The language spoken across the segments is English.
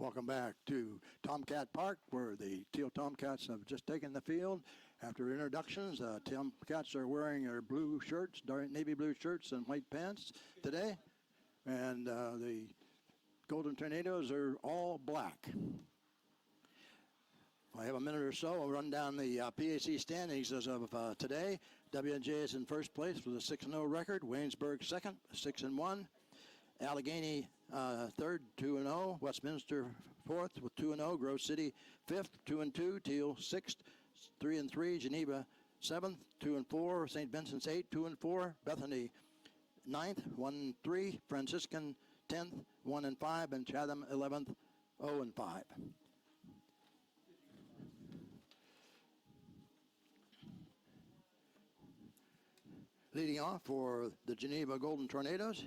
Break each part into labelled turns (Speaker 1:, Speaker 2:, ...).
Speaker 1: Welcome back to Tomcat Park, where the Teal Tomcats have just taken the field. After introductions, Tomcats are wearing their blue shirts, navy blue shirts and white pants today. And the Golden Tornadoes are all black. If I have a minute or so, I'll run down the PAC standings as of today. W&J is in first place with a 6-0 record. Waynesburg second, 6-1. Allegheny third, 2-0. Westminster fourth with 2-0. Grove City fifth, 2-2. Teal sixth, 3-3. Geneva seventh, 2-4. St. Vincent's 8, 2-4. Bethany ninth, 1-3. Franciscan 10th, 1-5. And Chatham 11th, 0-5. Leading off for the Geneva Golden Tornadoes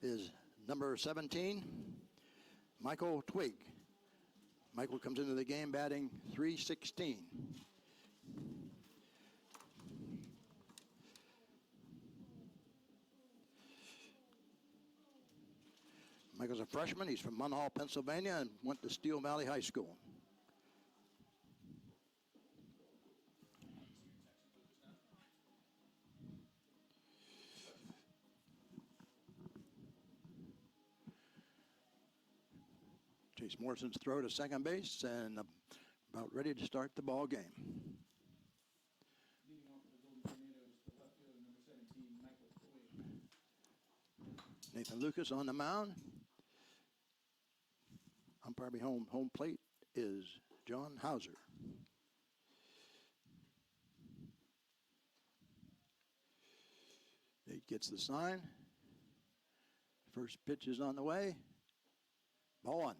Speaker 1: is number 17, Michael Twig. Michael comes into the game batting .316. Michael's a freshman. He's from Munhall, Pennsylvania, and went to Steel Valley High School. Chase Morrison's throw to second base and about ready to start the ball game.
Speaker 2: Leading off for the Golden Tornadoes, the left fielder, number 17, Michael Twig.
Speaker 1: Nathan Lucas on the mound. Umpire behind home plate is John Hauser. Nate gets the sign. First pitch is on the way. Ball one.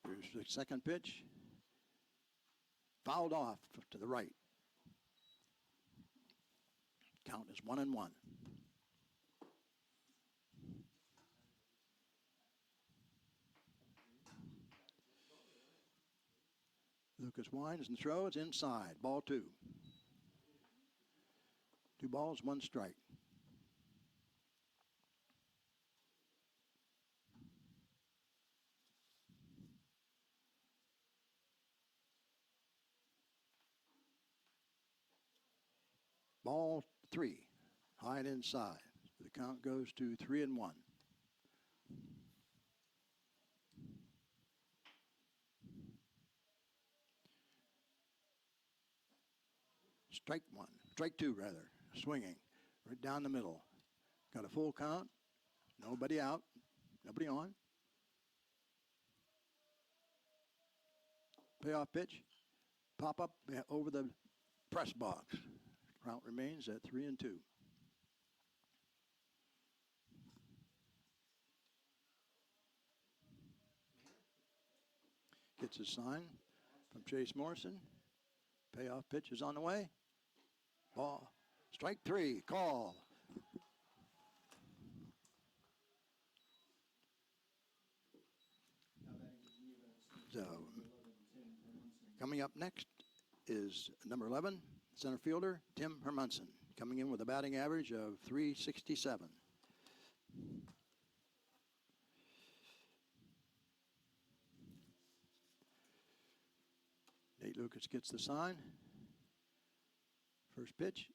Speaker 1: Here's the second pitch. Fouled off to the right. Count is 1-1. Lucas winds and throws inside. Ball two. 2 balls, 1 strike. Ball 3, high and inside. The count goes to 3-1. Strike two rather, swinging right down the middle. Got a full count, nobody out, nobody on. Payoff pitch, pop up over the press box. Count remains at 3-2. Gets his sign from Chase Morrison. Payoff pitch is on the way. Ball. Strike 3. Call. So, coming up next is number 11, center fielder Tim Hermanson, coming in with a batting average of .367. Nate Lucas gets the sign. First pitch.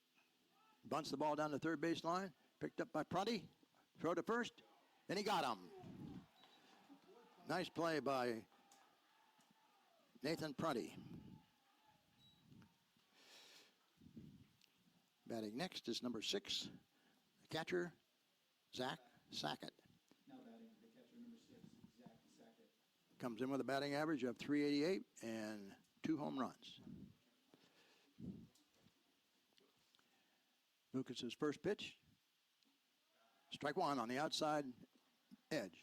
Speaker 1: Bunts the ball down the third baseline. Picked up by Prunty. Throw to first. And he got him. Nice play by Nathan Prunty. Batting next is number 6, the catcher, Zach Sackett.
Speaker 2: Now batting the catcher, number 6, Zach Sackett.
Speaker 1: Comes in with a batting average of .388 and 2 home runs. Lucas's first pitch. Strike 1 on the outside edge.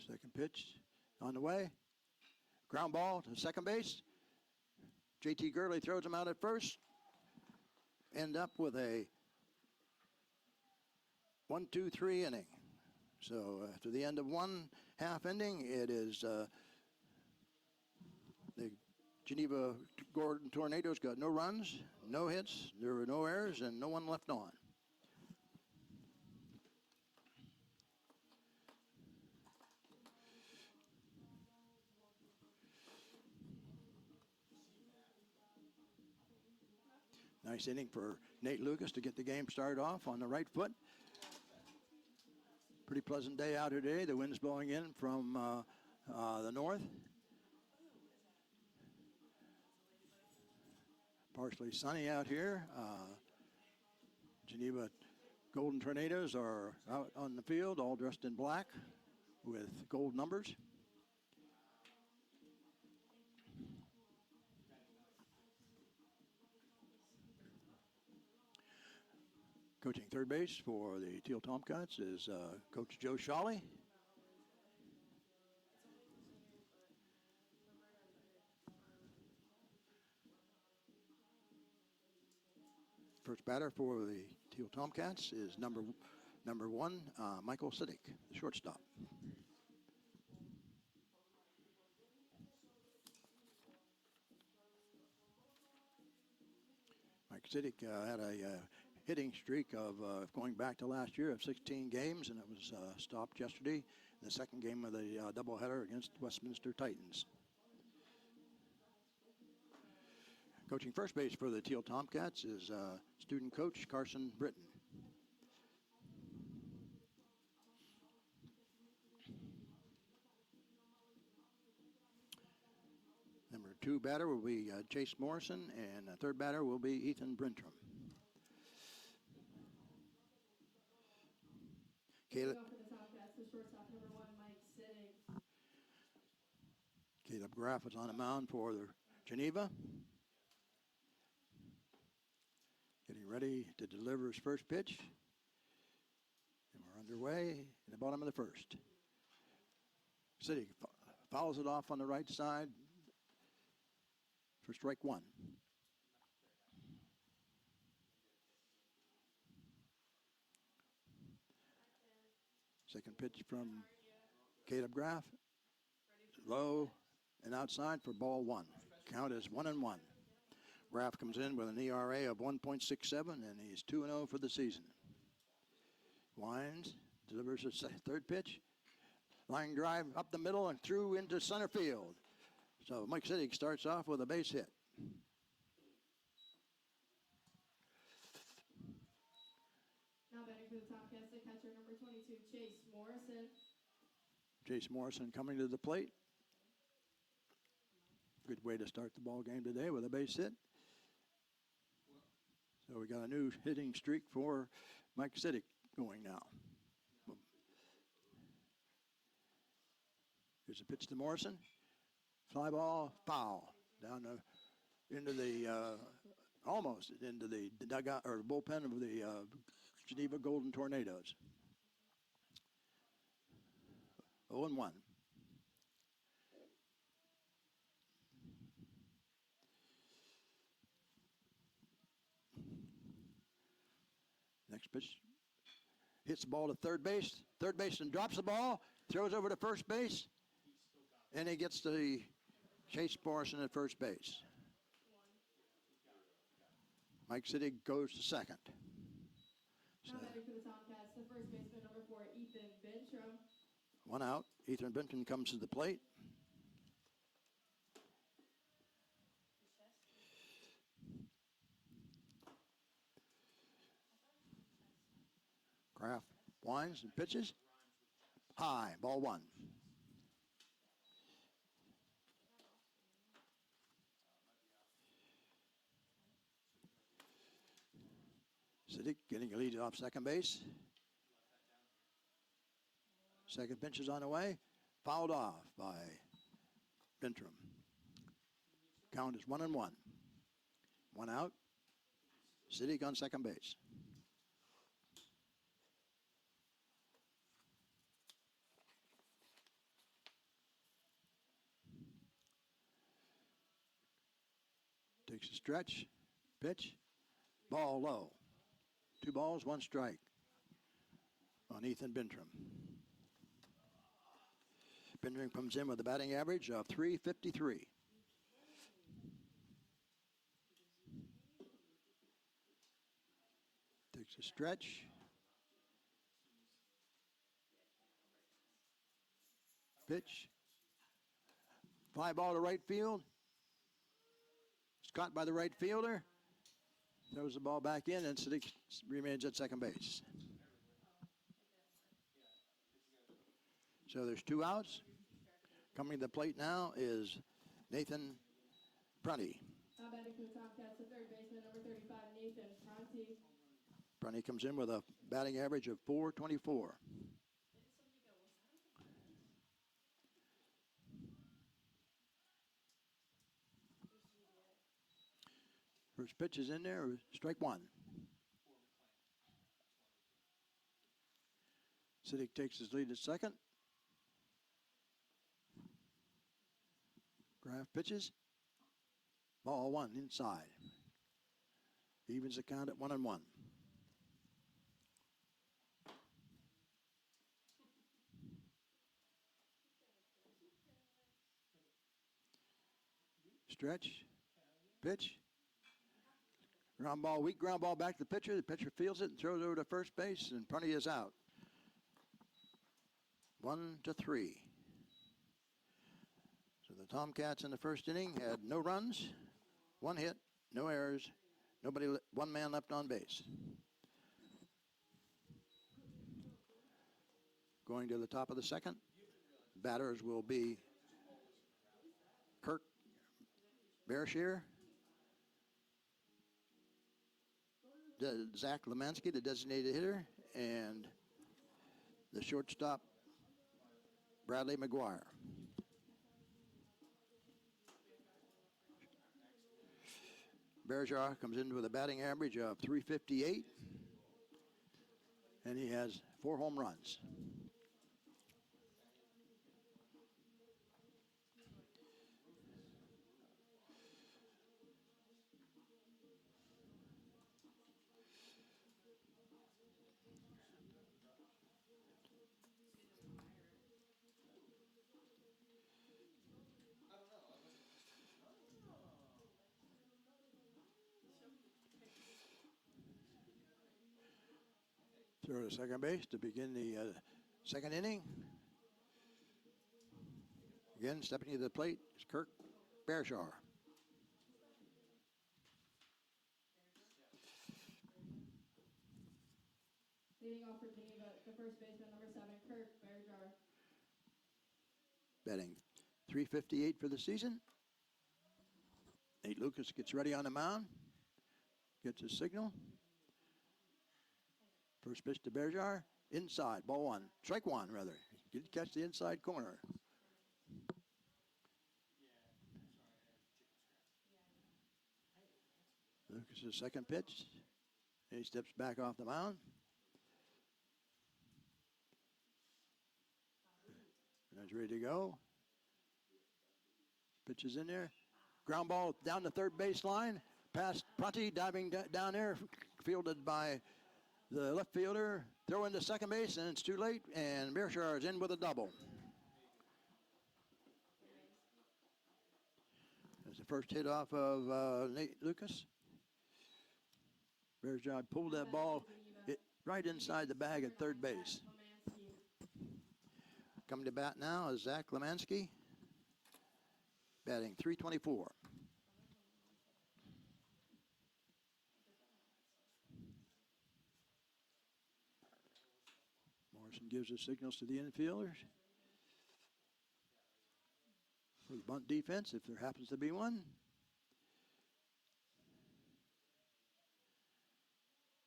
Speaker 1: Second pitch on the way. Ground ball to second base. J.T. Gurley throws him out at first. End up with a 1-2-3 inning. So after the end of one half inning, it is the Geneva Gordon Tornadoes got no runs, no hits, there were no errors, and no one left on. Nice inning for Nate Lucas to get the game started off on the right foot. Pretty pleasant day out here today. The wind's blowing in from the north. Partially sunny out here. Geneva Golden Tornadoes are out on the field, all dressed in black with gold numbers. Coaching third base for the Teal Tomcats is Coach Joe Shawley. First batter for the Teal Tomcats is number one, Michael Siddick, the shortstop. Mike Siddick had a hitting streak of going back to last year of 16 games, and it was stopped yesterday in the second game of the doubleheader against Westminster Titans. Coaching first base for the Teal Tomcats is student coach Carson Britton. Number two batter will be Chase Morrison, and the third batter will be Ethan Brintram. Caleb Graff is on the mound for the Geneva. Getting ready to deliver his first pitch. And we're underway in the bottom of the first. City fouls it off on the right side for strike one. Second pitch from Caleb Graff. Low and outside for ball one. Count is 1-1. Graff comes in with an ERA of 1.67, and he's 2-0 for the season. Wines delivers his third pitch. Line drive up the middle and through into center field. So Mike Siddick starts off with a base hit.
Speaker 3: Now batting for the Tomcats, the catcher number 22, Chase Morrison.
Speaker 1: Chase Morrison coming to the plate. Good way to start the ball game today with a base hit. So we got a new hitting streak for Mike Siddick going now. Here's a pitch to Morrison. Fly ball, foul. Down into the, almost into the dugout or bullpen of the Geneva Golden Tornadoes. 0-1. Next pitch hits the ball to third base. Third baseman drops the ball, throws over to first base, and he gets the Chase Morrison at first base. Mike Siddick goes to second.
Speaker 3: Now batting for the Tomcats, the first baseman number 4, Ethan Bintram.
Speaker 1: One out. Ethan Benton comes to the plate. Graff winds and pitches. High, ball one. Siddick getting a lead off second base. Second pitch is on the way. Fouled off by Bintram. Count is 1-1. One out. Siddick on second base. Takes a stretch. Pitch. Ball low. 2 balls, 1 strike. on Ethan Bintrim. Bintrim comes in with a batting average of .353. Takes a stretch. Pitch. Fly ball to right field. It's caught by the right fielder. Throws the ball back in, and Siddiq remains at second base. So there's 2 outs. Coming to the plate now is Nathan Prunty.
Speaker 3: Now batting for the Tomcats, the third baseman, number 35, Nathan Pronti.
Speaker 1: Prunty comes in with a batting average of .424. First pitch is in there, strike one. Siddiq takes his lead at second. Graf pitches. Ball 1 inside. Evens the count at 1-1. Stretch. Pitch. Ground ball, weak ground ball back to the pitcher. The pitcher fields it and throws it over to first base, and Prunty is out. 1-3. So the Tomcats in the first inning had no runs, 1 hit, no errors, nobody, 1 man left on base. Going to the top of the second, batters will be Kirk Bearshear, Zach Lemansky, the designated hitter, and the shortstop, Bradley McGuire. Bearshear comes in with a batting average of .358, and he has 4 home runs. Throw to second base to begin the second inning. Again, stepping to the plate is Kirk Bearshaw.
Speaker 3: Leading off for Geneva, the first baseman, number 7, Kirk Bearshaw.
Speaker 1: Batting .358 for the season. Nate Lucas gets ready on the mound. Gets his signal. First pitch to Bearshaw, inside, ball 1. Strike 1, rather. He did catch the inside corner. Lucas' second pitch. And he steps back off the mound. And he's ready to go. Pitch is in there. Ground ball down the third baseline. Past Prunty, diving down there, fielded by the left fielder, throw into second base, and it's too late, and Bearshaw is in with a double. That's the first hit off of Nate Lucas. Bearshaw pulled that ball right inside the bag at third base. Coming to bat now is Zach Lemansky, batting .324. Morrison gives his signals to the infielders for the bunt defense, if there happens to be one.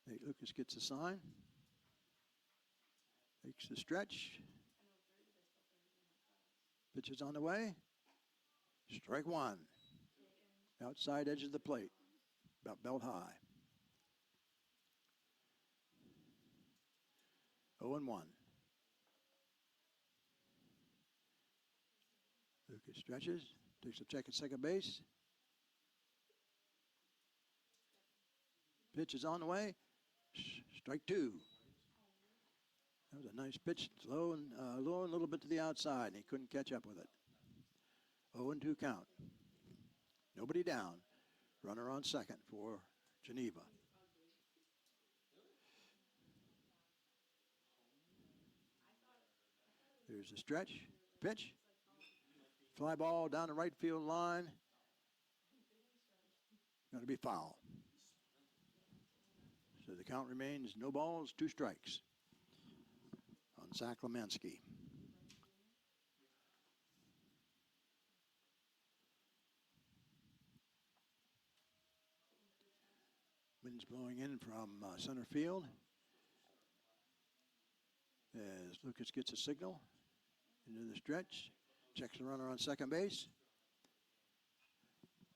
Speaker 1: Nate Lucas gets a sign. Makes the stretch. Pitch is on the way. Strike 1. Outside edge of the plate. About belt high. 0-1. Lucas stretches. Takes a check at second base. Pitch is on the way. Strike 2. That was a nice pitch, low and a little bit to the outside, and he couldn't catch up with it. 0-2 count. Nobody down. Runner on second for Geneva. There's the stretch, pitch. Fly ball down the right field line. Going to be foul. So the count remains no balls, 2 strikes on Zach Lemansky. Wind's blowing in from center field as Lucas gets a signal into the stretch. Checks the runner on second base.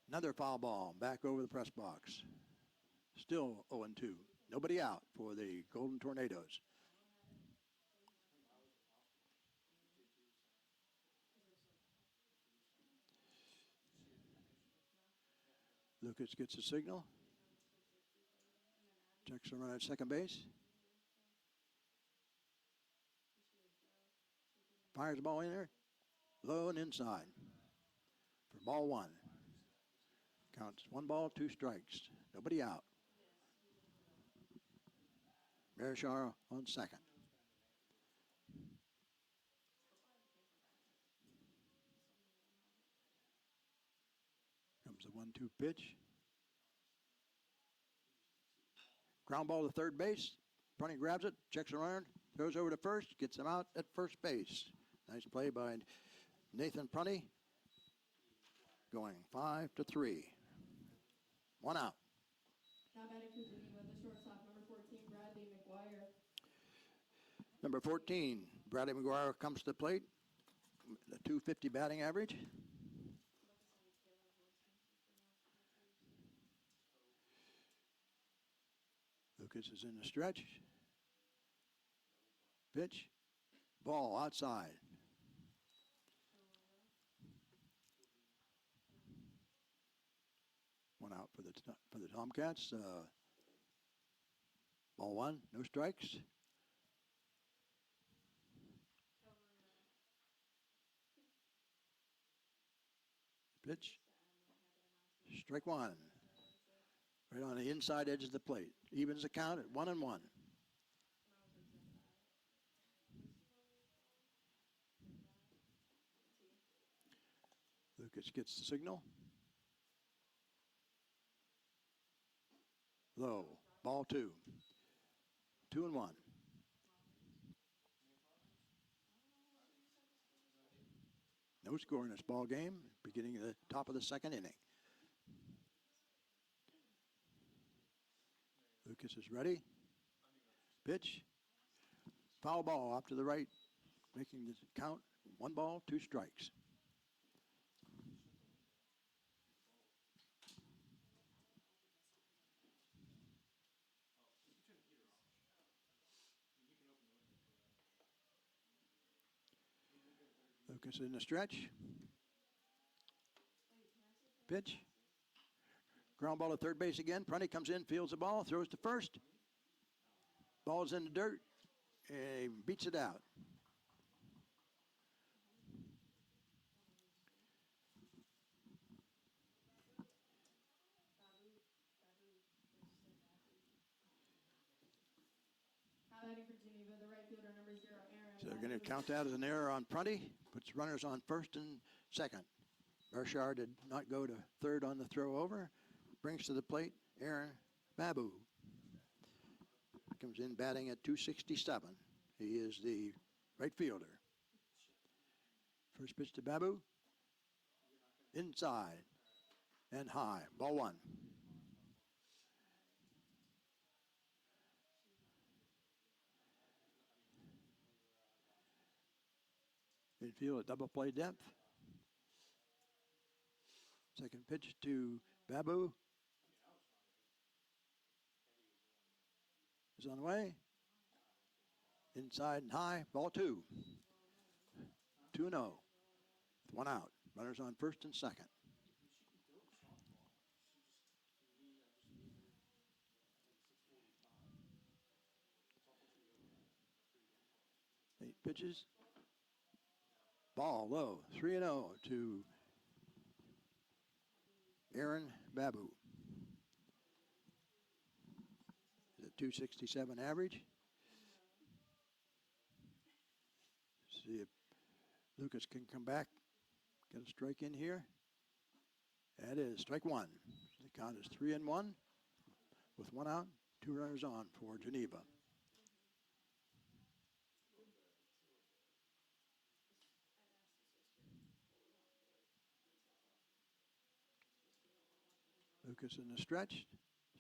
Speaker 1: Another foul ball back over the press box. Still 0-2. Nobody out for the Golden Tornadoes. Lucas gets a signal. Checks the runner at second base. Fires the ball in there. Low and inside for ball 1. Counts 1 ball, 2 strikes. Nobody out. Marichar on second. Comes the 1-2 pitch. Ground ball to third base. Prunty grabs it, checks the runner, throws over to first, gets him out at first base. Nice play by Nathan Prunty. Going 5-3. 1 out.
Speaker 3: Now batting for Geneva, the shortstop, number 14, Bradley McGuire.
Speaker 1: Number 14, Bradley McGuire comes to the plate. A .250 batting average. Lucas is in the stretch. Pitch. Ball outside. One out for the Tomcats. Ball 1, no strikes. Pitch. Strike 1. Right on the inside edge of the plate. Evens the count at 1-1. Lucas gets the signal. Low. Ball 2. 2-1. No score in this ball game. Beginning of the top of the second inning. Lucas is ready. Pitch. Foul ball off to the right, making the count 1 ball, 2 strikes. Lucas in the stretch. Pitch. Ground ball to third base again. Prunty comes in, fields the ball, throws to first. Ball's in the dirt, and he beats it out.
Speaker 3: Now batting for Geneva, the right fielder, number 0, Aaron.
Speaker 1: So they're going to count that as an error on Prunty. Puts runners on first and second. Bershar did not go to third on the throw over. Brings to the plate Aaron Babu. Comes in batting at .267. He is the right fielder. First pitch to Babu. Inside and high. Ball 1. Infield at double play depth. Second pitch to Babu. Is on the way. Inside and high. Ball 2. 2-0. 1 out. Runners on first and second. pitches. Ball low, 3-0 to Aaron Babu. The 267 average. See if Lucas can come back, get a strike in here. That is strike one. The count is 3-1 with 1 out, 2 runners on for Geneva. Lucas in the stretch,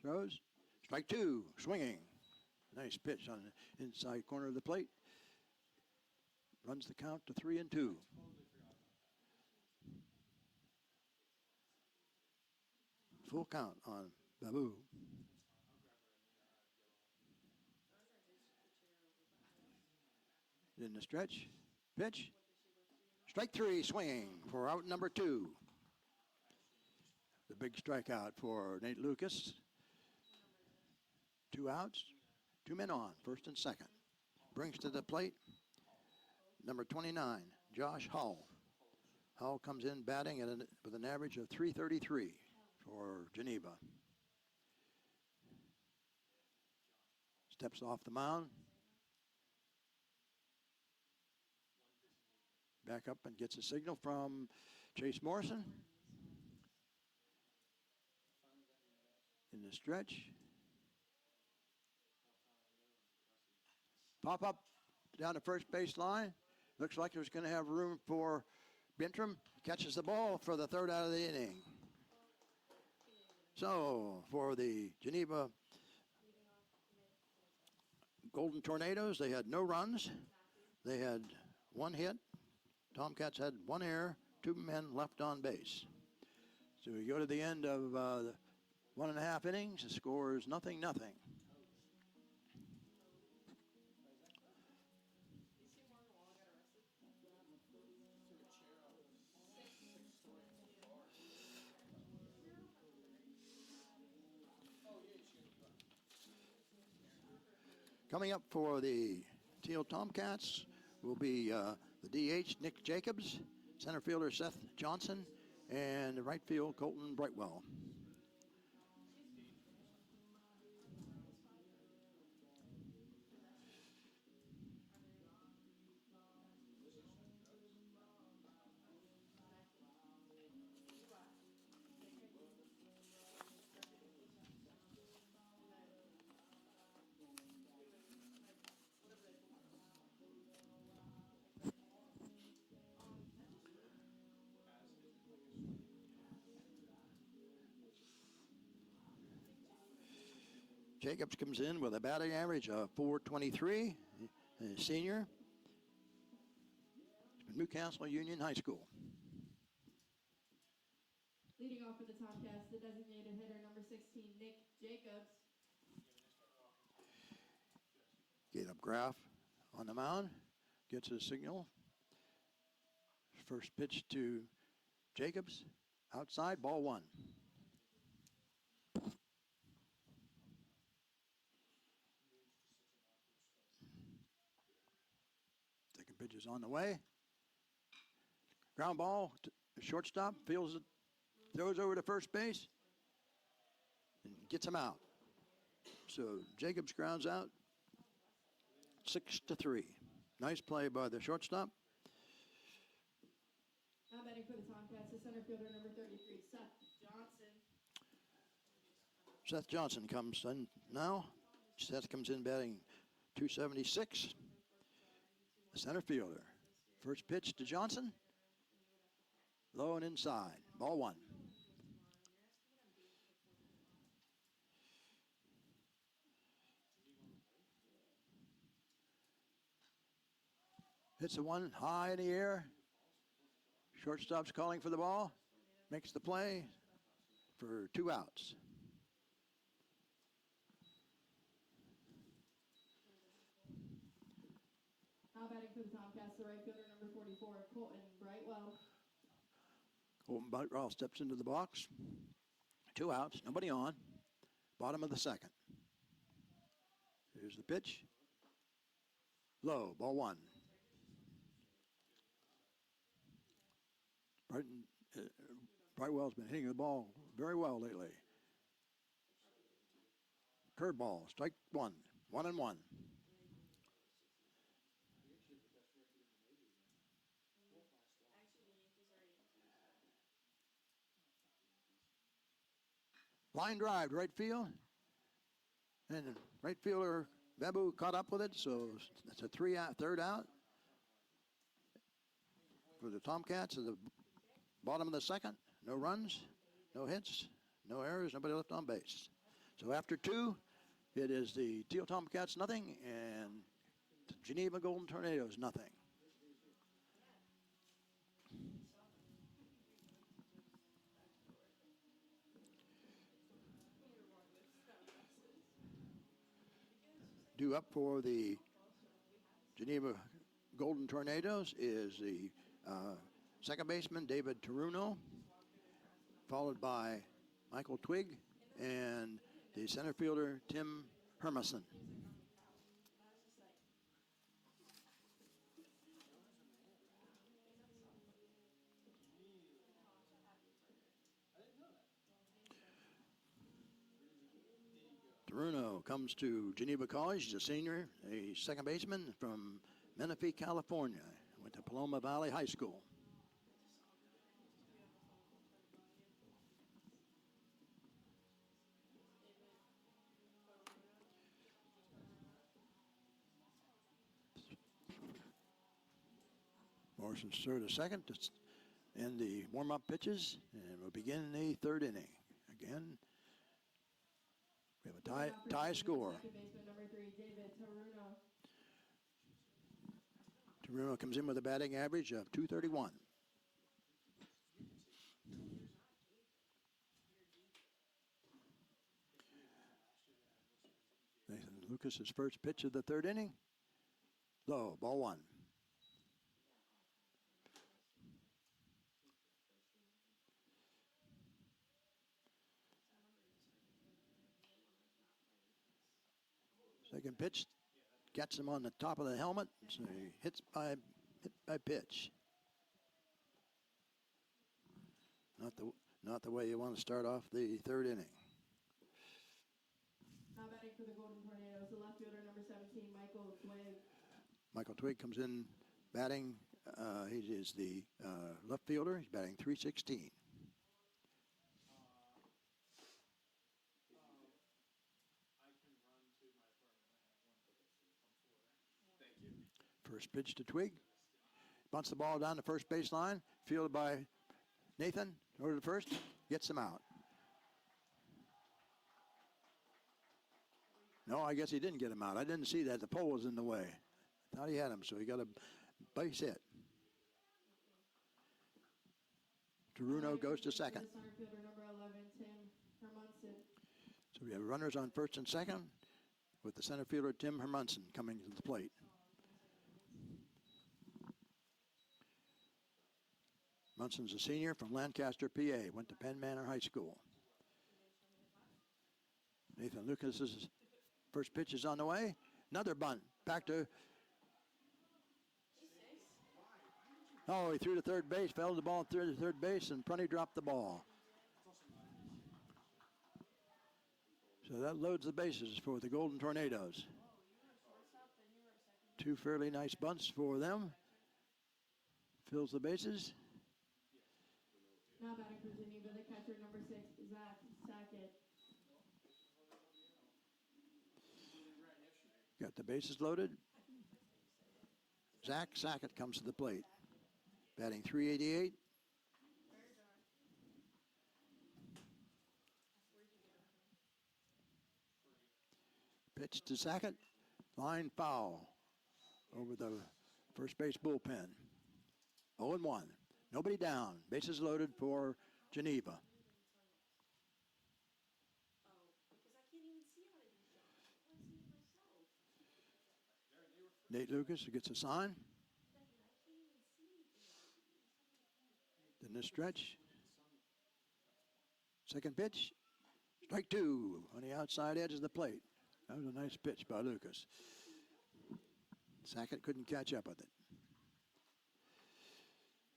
Speaker 1: throws, strike 2, swinging. Nice pitch on the inside corner of the plate. Runs the count to 3-2. Full count on Babu. In the stretch, pitch, strike 3, swinging for out number 2. The big strikeout for Nate Lucas. 2 outs, 2 men on, first and second. Brings to the plate number 29, Josh Hull. Hull comes in batting with an average of .333 for Geneva. Steps off the mound. Back up and gets a signal from Chase Morrison. In the stretch. Pop up down the first base line. Looks like there's going to have room for Bintram. Catches the ball for the 3rd out of the inning. So for the Geneva Golden Tornadoes, they had no runs. They had 1 hit. Tomcats had 1 error, 2 men left on base. So we go to the end of the 1.5 innings. The score is 0-0. Coming up for the Teal Tomcats will be the DH, Nick Jacobs, center fielder Seth Johnson, and the right field, Colton Brightwell. Jacobs comes in with a batting average of .423, a senior. Newcastle Union High School.
Speaker 3: Leading off for the Tomcats, the designated hitter, number 16, Nick Jacobs.
Speaker 1: Caleb Graff on the mound, gets a signal. First pitch to Jacobs, outside, ball 1. Second pitch is on the way. Ground ball, shortstop, feels it, throws over to first base, and gets him out. So Jacobs grounds out, 6-3. Nice play by the shortstop.
Speaker 3: Now batting for the Tomcats, the center fielder, number 33, Seth Johnson.
Speaker 1: Seth Johnson comes in now. Seth comes in batting .276. The center fielder. First pitch to Johnson. Low and inside. Ball 1. Hits the one high in the air. Shortstop's calling for the ball. Makes the play for 2 outs.
Speaker 3: Now batting for the Tomcats, the right fielder, number 44, Colton Brightwell.
Speaker 1: Colton Brightwell steps into the box. 2 outs, nobody on. Bottom of the second. Here's the pitch. Low, ball 1. Brightwell's been hitting the ball very well lately. Curveball, strike one, 1-1. Line drive to right field. And right fielder Bebu caught up with it, so it's a third out for the Tomcats at the bottom of the second. No runs, no hits, no errors, nobody left on base. So after 2, it is the Teal Tomcats nothing and Geneva Golden Tornadoes nothing. Due up for the Geneva Golden Tornadoes is the second baseman David Taruno, followed by Michael Twig and the center fielder Tim Hermanson. Taruno comes to Geneva College. He's a senior, a second baseman from Menifee, California. Went to Paloma Valley High School. Morrison's third to second to end the warm-up pitches, and we'll begin the third inning. Again, we have a tie score.
Speaker 3: Second baseman number 3, David Taruno.
Speaker 1: Taruno comes in with a batting average of .231. Nathan Lucas's first pitch of the third inning. Low, ball 1. Second pitch gets him on the top of the helmet, so he hit by pitch. Not the way you want to start off the third inning.
Speaker 3: Now batting for the Golden Tornadoes, the left fielder number 17, Michael Twig.
Speaker 1: Michael Twig comes in batting. He is the left fielder. He's batting .316. First pitch to Twig. Bunts the ball down the first baseline. Fielded by Nathan. Over to first. Gets him out. No, I guess he didn't get him out. I didn't see that. The pole was in the way. Thought he had him, so he got a base hit. Taruno goes to second.
Speaker 3: Center fielder number 11, Tim Hermanson.
Speaker 1: So we have runners on first and second with the center fielder Tim Hermanson coming to the plate. Munson's a senior from Lancaster, PA. Went to Penn Manor High School. Nathan Lucas's first pitch is on the way. Another bunt. Back to... Oh, he threw to third base, fell to the ball through to third base, and Prunty dropped the ball. So that loads the bases for the Golden Tornadoes. 2 fairly nice bunts for them. Fills the bases.
Speaker 3: Now batting for Geneva, the catcher number 6, Zach Sackett.
Speaker 1: Got the bases loaded. Zach Sackett comes to the plate. Batting .388. Pitch to Sackett. Line foul over the first base bullpen. 0-1. Nobody down. Bases loaded for Geneva. Nate Lucas gets a sign. Then this stretch. Second pitch. Strike 2 on the outside edge of the plate. That was a nice pitch by Lucas. Sackett couldn't catch up with it.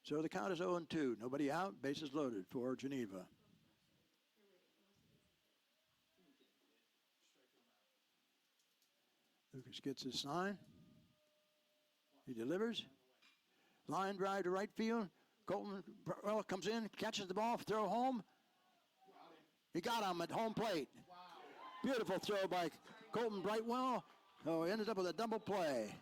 Speaker 1: So the count is 0-2. Nobody out. Bases loaded for Geneva. Lucas gets his sign. He delivers. Line drive to right field. Colton well comes in, catches the ball, throw home. He got him at home plate. Beautiful throw by Colton Brightwell. So he ended up with a double play.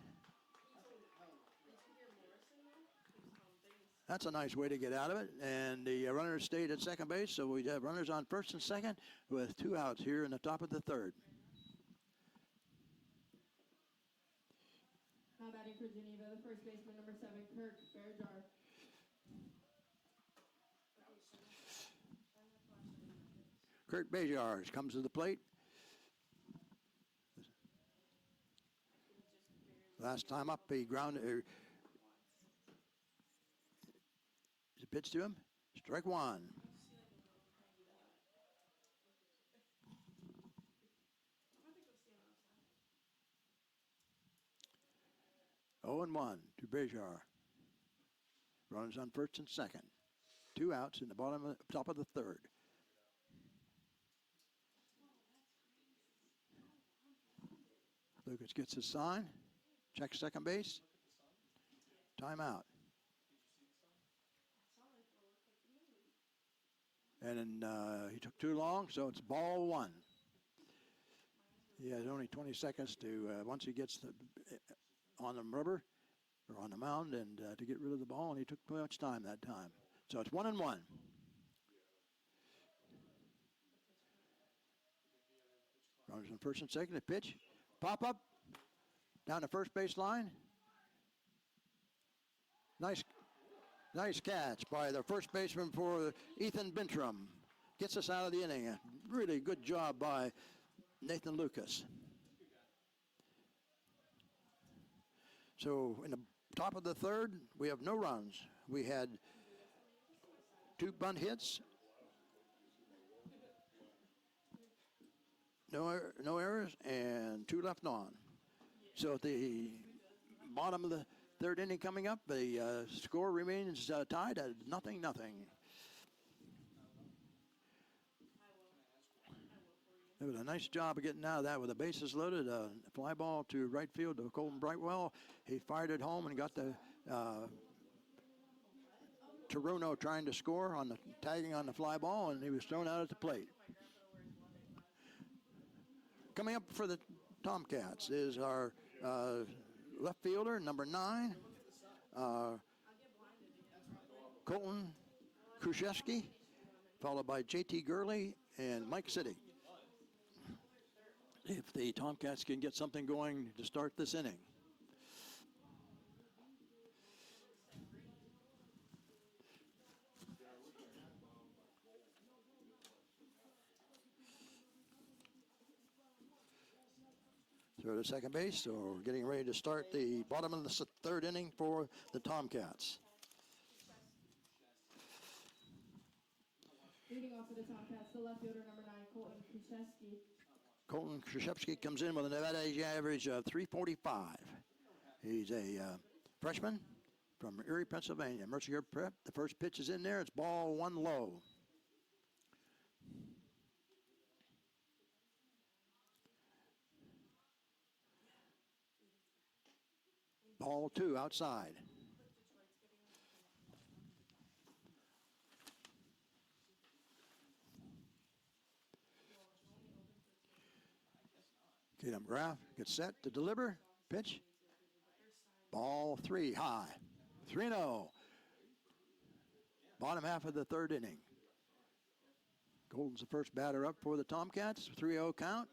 Speaker 1: That's a nice way to get out of it. And the runner stayed at second base, so we have runners on first and second with 2 outs here in the top of the third.
Speaker 3: Now batting for Geneva, the first baseman, number 7, Kirk Berjar.
Speaker 1: Kurt Bejars comes to the plate. Last time up, he grounded. He pitched to him. Strike one. Oh and 1 to Bejar. Runners on first and second. 2 outs in the top of the third. Lucas gets his sign. Checks second base. Timeout. And then he took too long, so it's ball 1. He has only 20 seconds to, once he gets on the rubber or on the mound, and to get rid of the ball, and he took too much time that time. So it's 1-1. Runners on first and second. A pitch. Pop up. Down the first base line. Nice catch by the first baseman for Ethan Bintram. Gets us out of the inning. A really good job by Nathan Lucas. So in the top of the third, we have no runs. We had 2 bunt hits. No errors, and 2 left on. So at the bottom of the third inning coming up, the score remains tied at 0-0. It was a nice job of getting out of that with the bases loaded. A fly ball to right field to Colton Brightwell. He fired it home and got the Toruno trying to score on the tagging on the fly ball, and he was thrown out at the plate. Coming up for the Tomcats is our left fielder, number 9, Colton Kruszewski, followed by J.T. Gurley and Mike City. If the Tomcats can get something going to start this inning. So to second base, so we're getting ready to start the bottom of the third inning for the Tomcats.
Speaker 3: Leading off for the Tomcats, the left fielder, number 9, Colton Kruszewski.
Speaker 1: Colton Kruszewski comes in with an batting average of .345. He's a freshman from Erie, Pennsylvania. Mercier Prep. The first pitch is in there. It's ball 1 low. Ball 2 outside. Keenum Graff gets set to deliver. Pitch. Ball 3 high. 3-0. Bottom half of the third inning. Golden's the first batter up for the Tomcats. 3-0 count.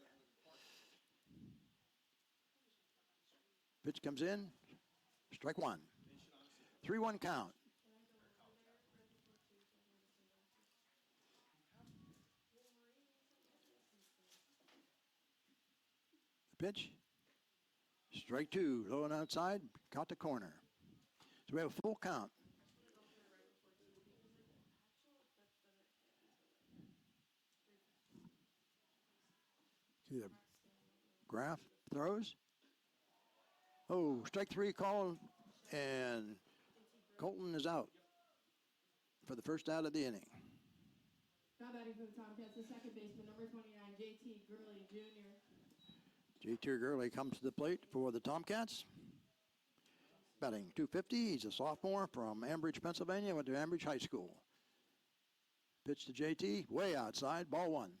Speaker 1: Pitch comes in. Strike 1. 3-1 count. Pitch. Strike 2. Low and outside. Caught the corner. So we have a full count. See the Graff throws. Oh, strike 3 call, and Colton is out. for the first out of the inning.
Speaker 3: Now batting for the Tomcats, the second baseman, number 29, J.T. Gurley Jr.
Speaker 1: J.T. Gurley comes to the plate for the Tomcats. Batting .250. He's a sophomore from Ambridge, Pennsylvania. Went to Ambridge High School. Pitch to J.T. Way outside. Ball one.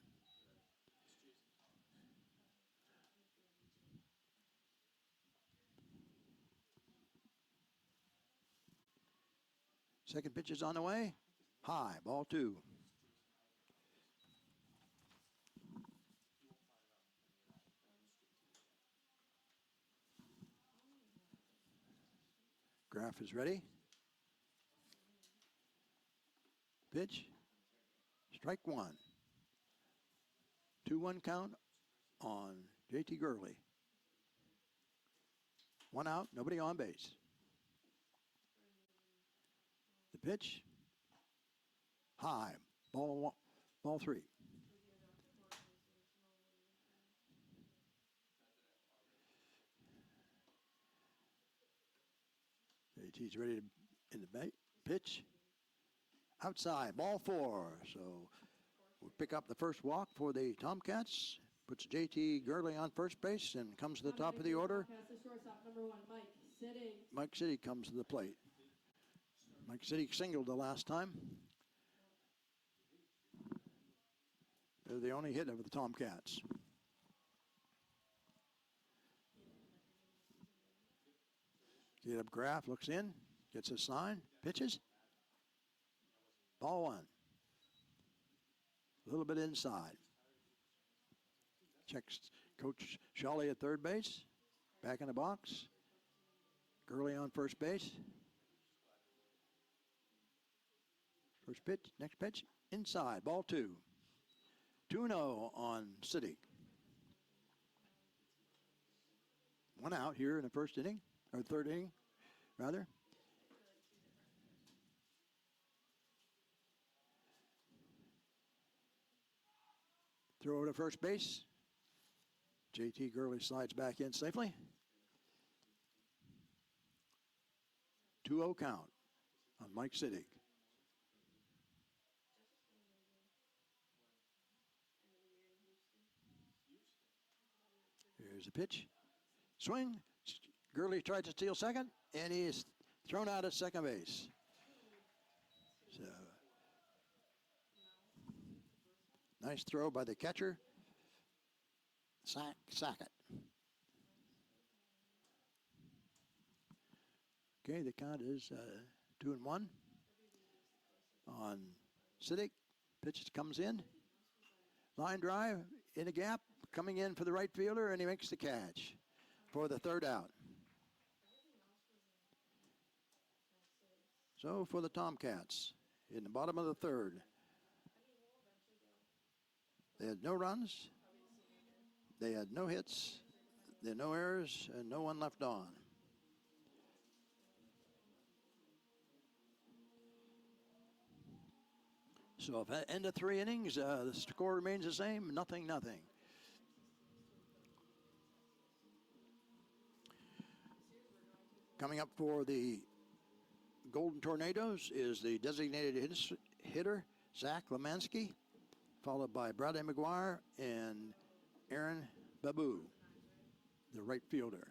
Speaker 1: Second pitch is on the way. High. Ball two. Graph is ready. Pitch. Strike one. 2-1 count on J.T. Gurley. One out, nobody on base. The pitch. High. Ball one, ball three. JT's ready to in the pitch. Outside, ball four. So we'll pick up the first walk for the Tomcats. Puts J.T. Gurley on first base and comes to the top of the order.
Speaker 3: The shortstop, number 1, Mike City.
Speaker 1: Mike City comes to the plate. Mike City singled the last time. They're the only hit of the Tomcats. Caleb Graff looks in, gets a sign, pitches. Ball one. A little bit inside. Checks Coach Shawley at third base. Back in the box. Gurley on first base. First pitch, next pitch, inside. Ball two. 2-0 on City. One out here in the first inning, or third inning, rather. Throw over to first base. J.T. Gurley slides back in safely. 2-0 count on Mike Siddig. Here's a pitch. Swing. Gurley tried to steal second, and he is thrown out at second base. So, nice throw by the catcher. Sackett. Okay, the count is 2-1 on Siddick. Pitch comes in. Line drive in a gap, coming in for the right fielder, and he makes the catch for the third out. So for the Tomcats, in the bottom of the third, they had no runs, they had no hits, they had no errors, and no one left on. So if at end of 3 innings, the score remains the same, 0-0. Coming up for the Golden Tornadoes is the designated hitter, Zach Lemansky, followed by Bradley McGuire and Aaron Babu, the right fielder.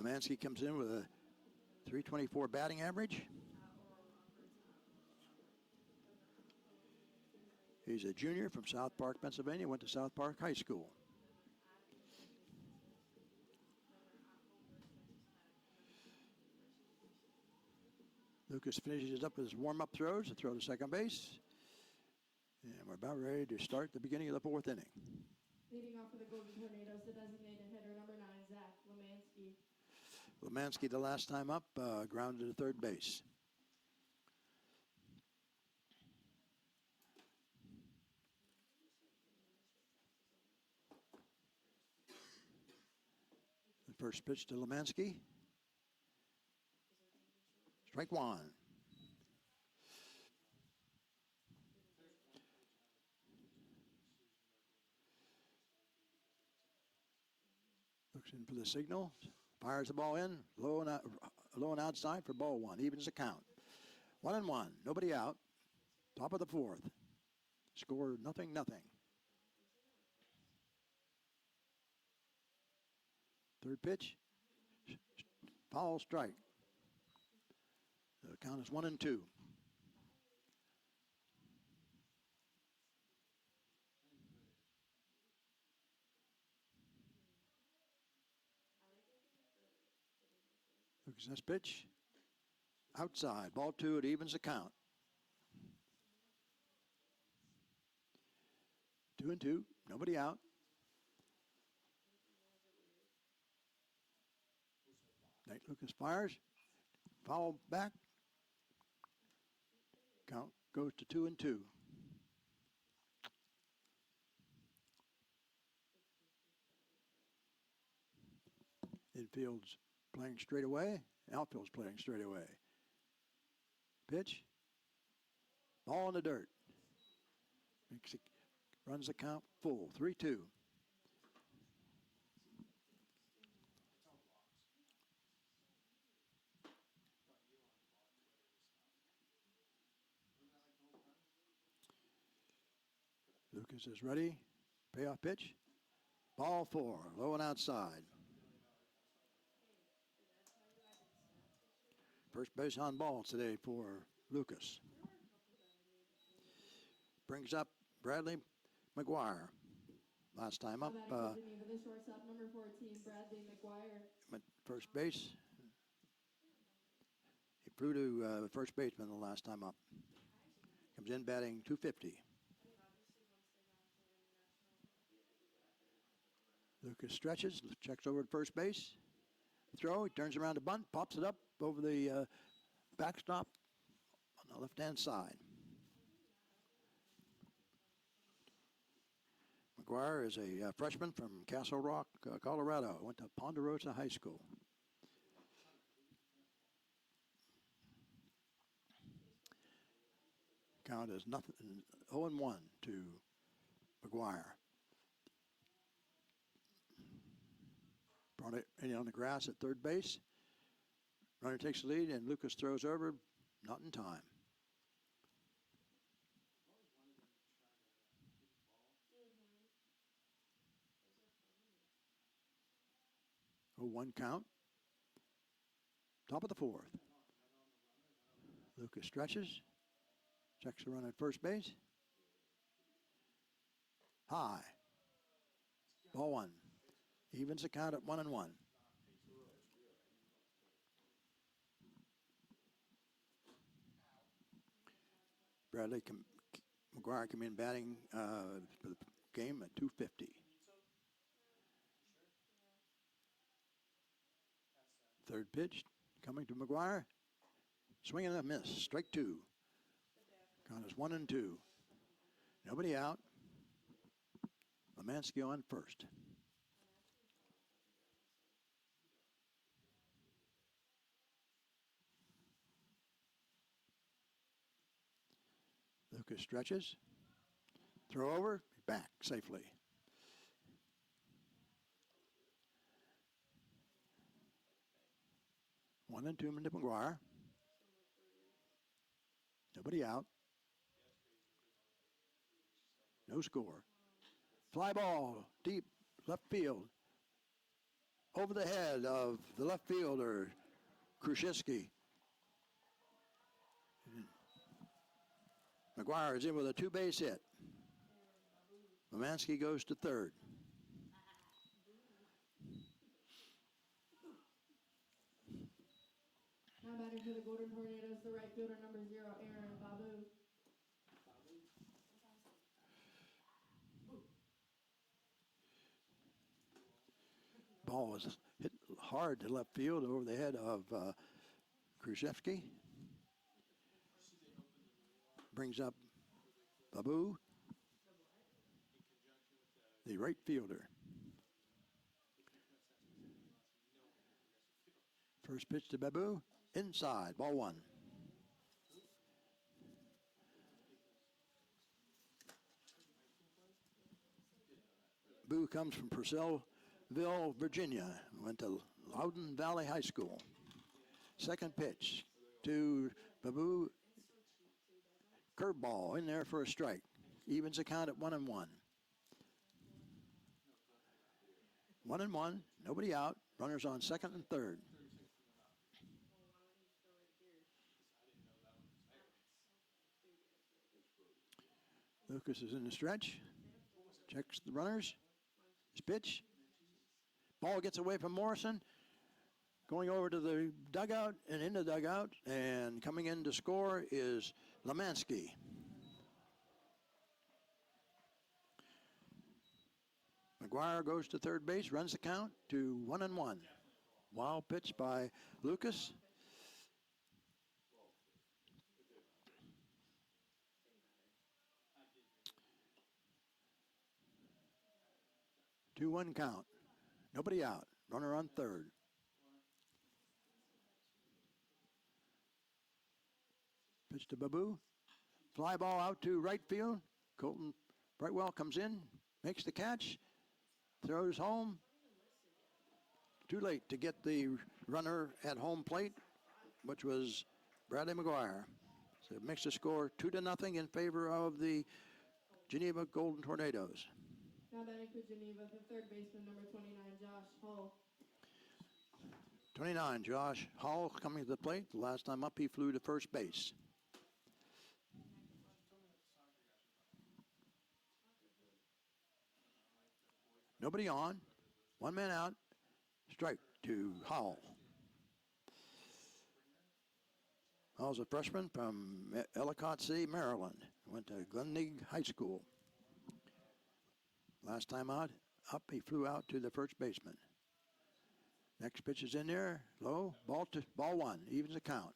Speaker 1: Lemansky comes in with a .324 batting average. He's a junior from South Park, Pennsylvania, went to South Park High School. Lucas finishes up his warm-up throws to throw to second base. And we're about ready to start the beginning of the 4th inning.
Speaker 3: Leading off for the Golden Tornadoes, the designated hitter, number 9, Zach Lemansky.
Speaker 1: Lemansky, the last time up, grounded to third base. The first pitch to Lemansky. Strike one. Looks in for the signal. Fires the ball in. Low and outside for ball one. Evens the count. 1-1. Nobody out. Top of the fourth. Score nothing. Third pitch. Foul strike. The count is 1-2. Looks this pitch. Outside. Ball two. It evens the count. 2-2. Nobody out. Nate Lucas fires. Foul back. Count goes to 2-2. Infield's playing straight away. Outfield's playing straight away. Pitch. Ball in the dirt. Runs the count full. 3-2. Lucas is ready. Payoff pitch. Ball four. Low and outside. First base on ball today for Lucas. Brings up Bradley McGuire. Last time up.
Speaker 3: Now batting for the shortstop, number 14, Bradley McGuire.
Speaker 1: First base. He flew to first baseman the last time up. Comes in batting 250. Lucas stretches, checks over at first base. Throw, he turns around to bunt, pops it up over the backstop on the left-hand side. McGuire is a freshman from Castle Rock, Colorado. Went to Ponderosa High School. Count is 0-1 to McGuire. Brought it in on the grass at third base. Runner takes the lead, and Lucas throws over, not in time. Oh, one count. Top of the fourth. Lucas stretches. Checks the run at first base. High. Ball one. Evens the count at 1-1. McGuire come in batting for the game at 250. Third pitch coming to McGuire. Swing and a miss. Strike two. Count is 1-2. Nobody out. Lemansky on first. Lucas stretches. Throw over. Back safely. One and two to McGuire. Nobody out. No score. Fly ball, deep left field. Over the head of the left fielder, Krushiski. McGuire is in with a two-base hit. Lemansky goes to third.
Speaker 3: Now batting for the Golden Tornadoes, the right fielder, number 0, Aaron Babu.
Speaker 1: Ball was hit hard to left field over the head of Krushiski. Brings up Babu, the right fielder. First pitch to Babu, inside, ball one. Boo comes from Purcellville, Virginia. Went to Loudoun Valley High School. Second pitch to Babu. Curveball in there for a strike. Evens the count at 1-1. 1-1. Nobody out. Runners on second and third. Lucas is in the stretch. Checks the runners. His pitch. Ball gets away from Morrison. Going over to the dugout and in the dugout. And coming in to score is Lemansky. McGuire goes to third base, runs the count to 1-1. Wild pitch by Lucas. Two one count. Nobody out. Runner on third. Pitch to Babu. Fly ball out to right field. Colton Brightwell comes in, makes the catch, throws home. Too late to get the runner at home plate, which was Bradley McGuire. So it makes the score 2-0 in favor of the Geneva Golden Tornadoes.
Speaker 3: Now batting for Geneva, the third baseman, number 29, Josh Hull.
Speaker 1: 29, Josh Hall coming to the plate. The last time up, he flew to first base. Nobody on. One man out. Strike to Howell. Howell's a freshman from Ellicott City, Maryland. Went to Glendig High School. Last time out, up, he flew out to the first baseman. Next pitch is in there, low, ball one, evens the count.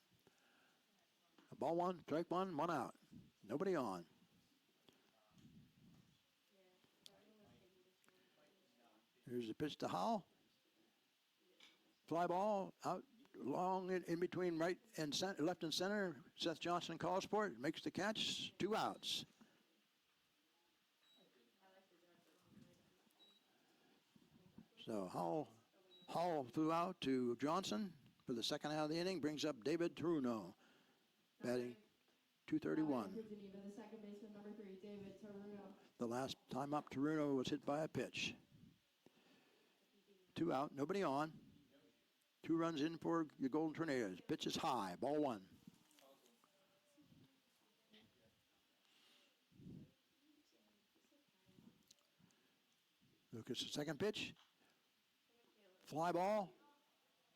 Speaker 1: Ball one, strike one, one out. Nobody on. Here's the pitch to Howell. Fly ball out long in between right and center, left and center. Seth Johnson calls for it, makes the catch, 2 outs. So Hall flew out to Johnson for the second out of the inning, brings up David Taruno, batting .231.
Speaker 3: For Geneva, the second baseman, number 3, David Taruno.
Speaker 1: The last time up, Taruno was hit by a pitch. 2 out, nobody on. 2 runs in for the Golden Tornadoes. Pitch is high, ball one. Lucas, the second pitch. Fly ball.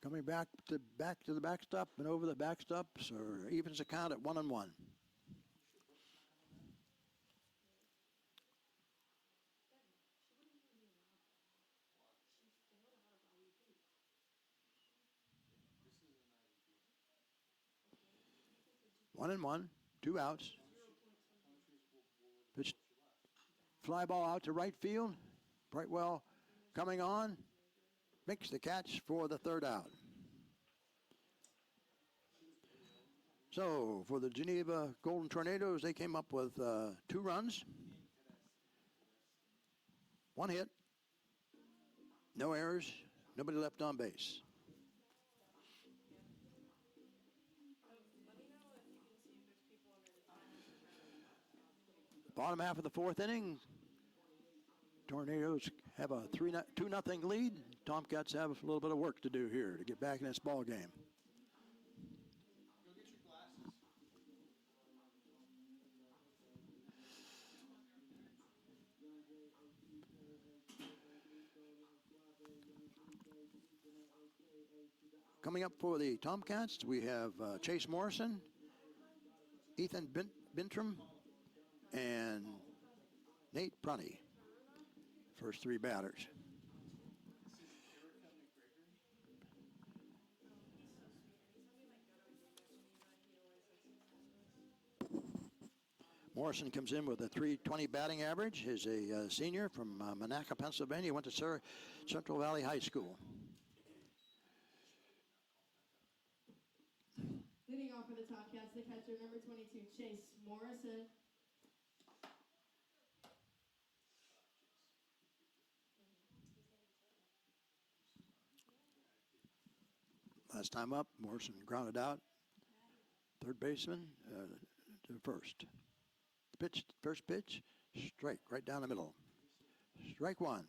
Speaker 1: Coming back to the backstop and over the backstop, so evens the count at 1-1. One and one, 2 outs. Pitch, fly ball out to right field. Brightwell coming on, makes the catch for the third out. So for the Geneva Golden Tornadoes, they came up with 2 runs, 1 hit, no errors, nobody left on base. Bottom half of the 4th inning, Tornadoes have a 2-0 lead. Tomcats have a little bit of work to do here to get back in this ball game.
Speaker 2: Go get your glasses.
Speaker 1: Coming up for the Tomcats, we have Chase Morrison, Ethan Bintram, and Nate Prunty. First 3 batters. Morrison comes in with a .320 batting average. He's a senior from Monaca, Pennsylvania. Went to Central Valley High School.
Speaker 3: the catcher, number 22, Chase Morrison.
Speaker 1: Last time up, Morrison grounded out. Third baseman to first. Pitch, first pitch, strike right down the middle. Strike one.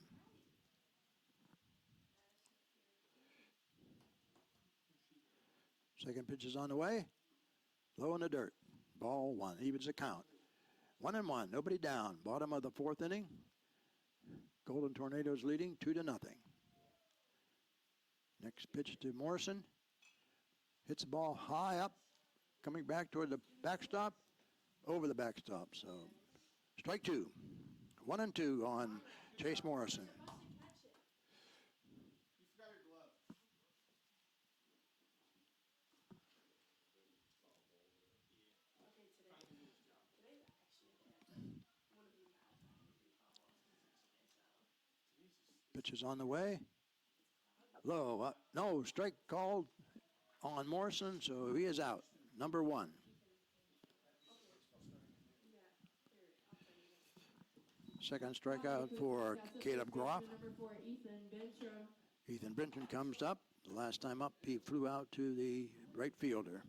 Speaker 1: Second pitch is on the way. Low in the dirt. Ball one. Evens the count. 1-1. Nobody down. Bottom of the fourth inning. Golden Tornadoes leading 2-0. Next pitch to Morrison. Hits the ball high up. Coming back toward the backstop. Over the backstop. So strike two. 1-2 on Chase Morrison. Pitch is on the way. Low. No, strike called on Morrison, so he is out. Number one. Second strikeout for Caleb Groff.
Speaker 3: Number 4, Ethan Bentrum.
Speaker 1: Ethan Bentrum comes up. The last time up, he flew out to the right fielder.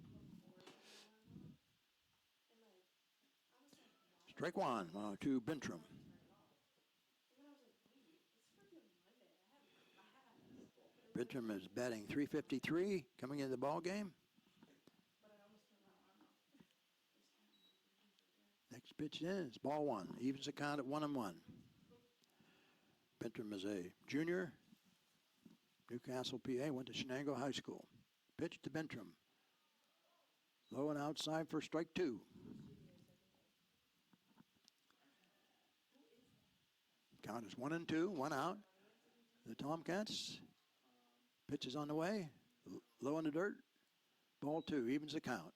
Speaker 1: Strike one to Bentrum. Bentrum is batting .353 coming into the ball game. Next pitch in is ball one. Evens the count at 1-1. Bentrum is a junior. Newcastle, PA, went to Shenango High School. Pitch to Bentrum. Low and outside for strike two. Count is 1-2, one out. The Tomcats. Pitch is on the way. Low in the dirt. Ball two. Evens the count.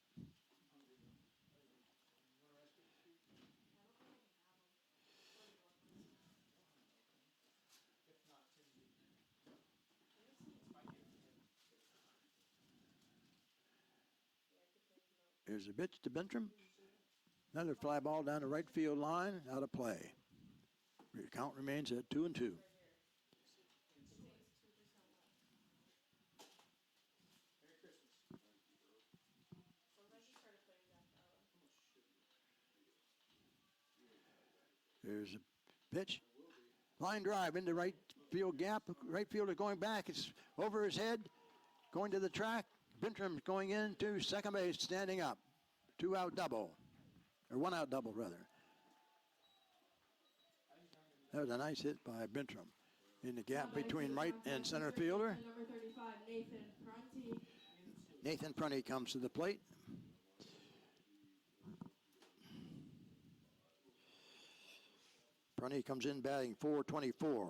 Speaker 1: Here's a pitch to Bentrum. Another fly ball down the right field line, out of play. Your count remains at 2-2. There's a pitch. Line drive into right field gap. Right fielder going back. It's over his head. Going to the track. Bentrum going into second base, standing up. 2-out double. Or 1-out double, rather. That was a nice hit by Bentrum. In the gap between right and center fielder.
Speaker 3: Number 35, Nathan Prunty.
Speaker 1: Nathan Prunty comes to the plate. Prunty comes in batting .424.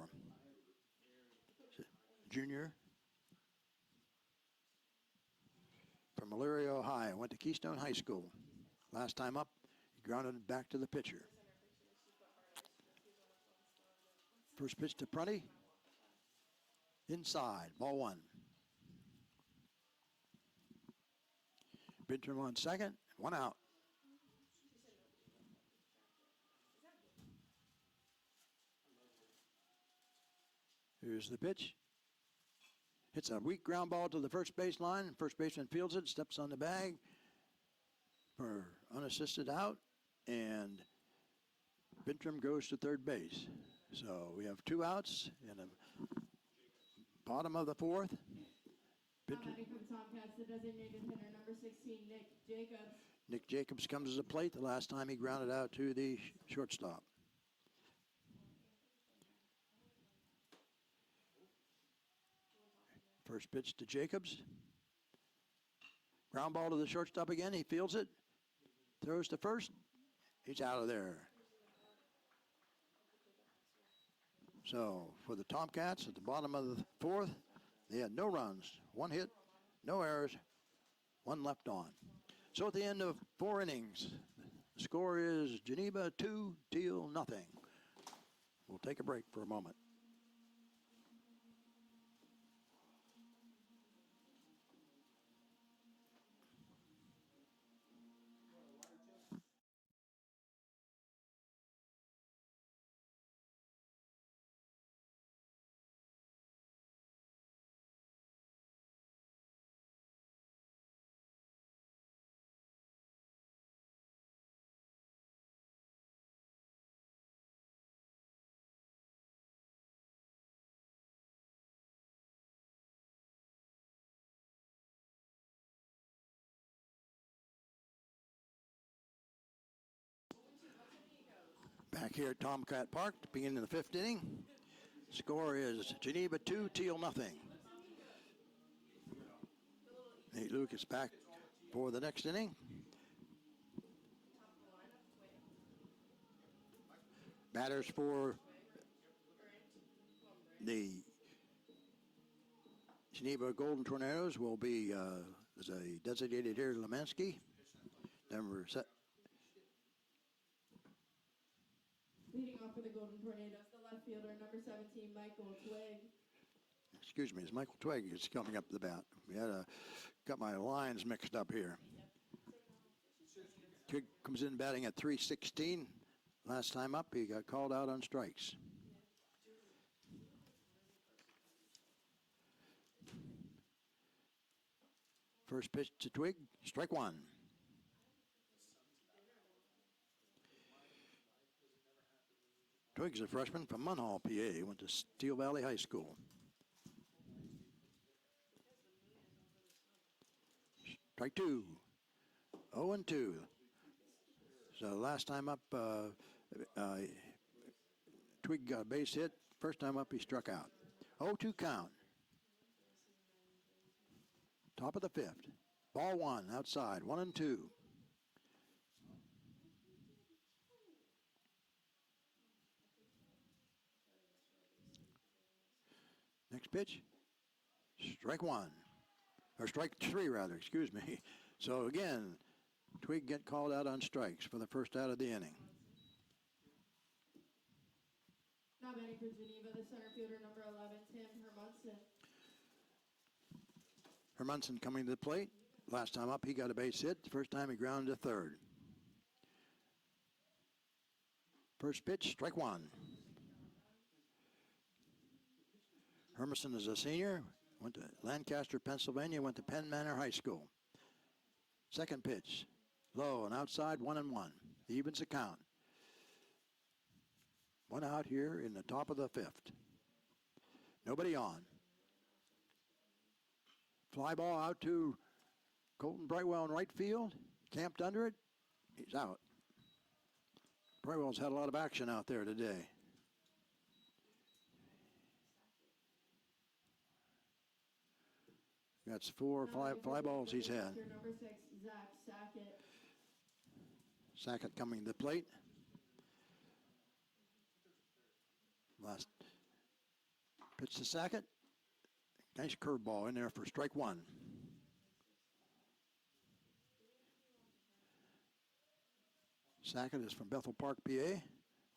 Speaker 1: Junior. From Elyria, Ohio. Went to Keystone High School. Last time up, he grounded back to the pitcher. First pitch to Prunty. Inside, ball one. Bentrum on second, 1 out. Here's the pitch. Hits a weak ground ball to the first base line. First baseman fields it, steps on the bag for unassisted out, and Bentrum goes to third base. So we have 2 outs in the bottom of the fourth.
Speaker 3: Batting from Tomcats, the designated hitter, number 16, Nick Jacobs.
Speaker 1: Nick Jacobs comes to the plate. The last time he grounded out to the shortstop. First pitch to Jacobs. Ground ball to the shortstop again. He fields it. Throws to first. He's out of there. So for the Tomcats at the bottom of the fourth, they had no runs, 1 hit, no errors, 1 left on. So at the end of 4 innings, the score is Geneva 2, Teal nothing. We'll take a break for a moment. Back here at Tomcat Park, beginning of the 5th inning. Score is Geneva 2, Teal nothing. Nate Lucas back for the next inning. Batters for the Geneva Golden Tornadoes will be as a designated here, Lemansky. Number set.
Speaker 3: Leading off for the Golden Tornadoes, the left fielder, number 17, Michael Twig.
Speaker 1: Excuse me, it's Michael Twig is coming up to the bat. We had got my lines mixed up here. Twig comes in batting at 316. Last time up, he got called out on strikes. First pitch to Twig, strike one. Twig's a freshman from Munhall, PA. He went to Steel Valley High School. Strike two. 0-2. So last time up, Twig got a base hit. First time up, he struck out. 0-2 count. Top of the 5th. Ball one, outside. 1-2. Next pitch, strike one, or strike three rather, excuse me. So again, Twig get called out on strikes for the first out of the inning.
Speaker 3: Now batting for Geneva, the center fielder, number 11, Tim Hermunson.
Speaker 1: Hermunson coming to the plate. Last time up, he got a base hit. The first time he grounded to third. First pitch, strike one. Hermanson is a senior, went to Lancaster, Pennsylvania, went to Penn Manor High School. Second pitch, low and outside, 1-1. Evens the count. One out here in the top of the 5th. Nobody on. Fly ball out to Colton Brightwell in right field. Camped under it. He's out. Brightwell's had a lot of action out there today. That's four fly balls he's had.
Speaker 3: Number 6, Zach Sackett.
Speaker 1: Sackett coming to the plate. Last pitch to Sackett. Nice curveball in there for strike one. Sackett is from Bethel Park, PA.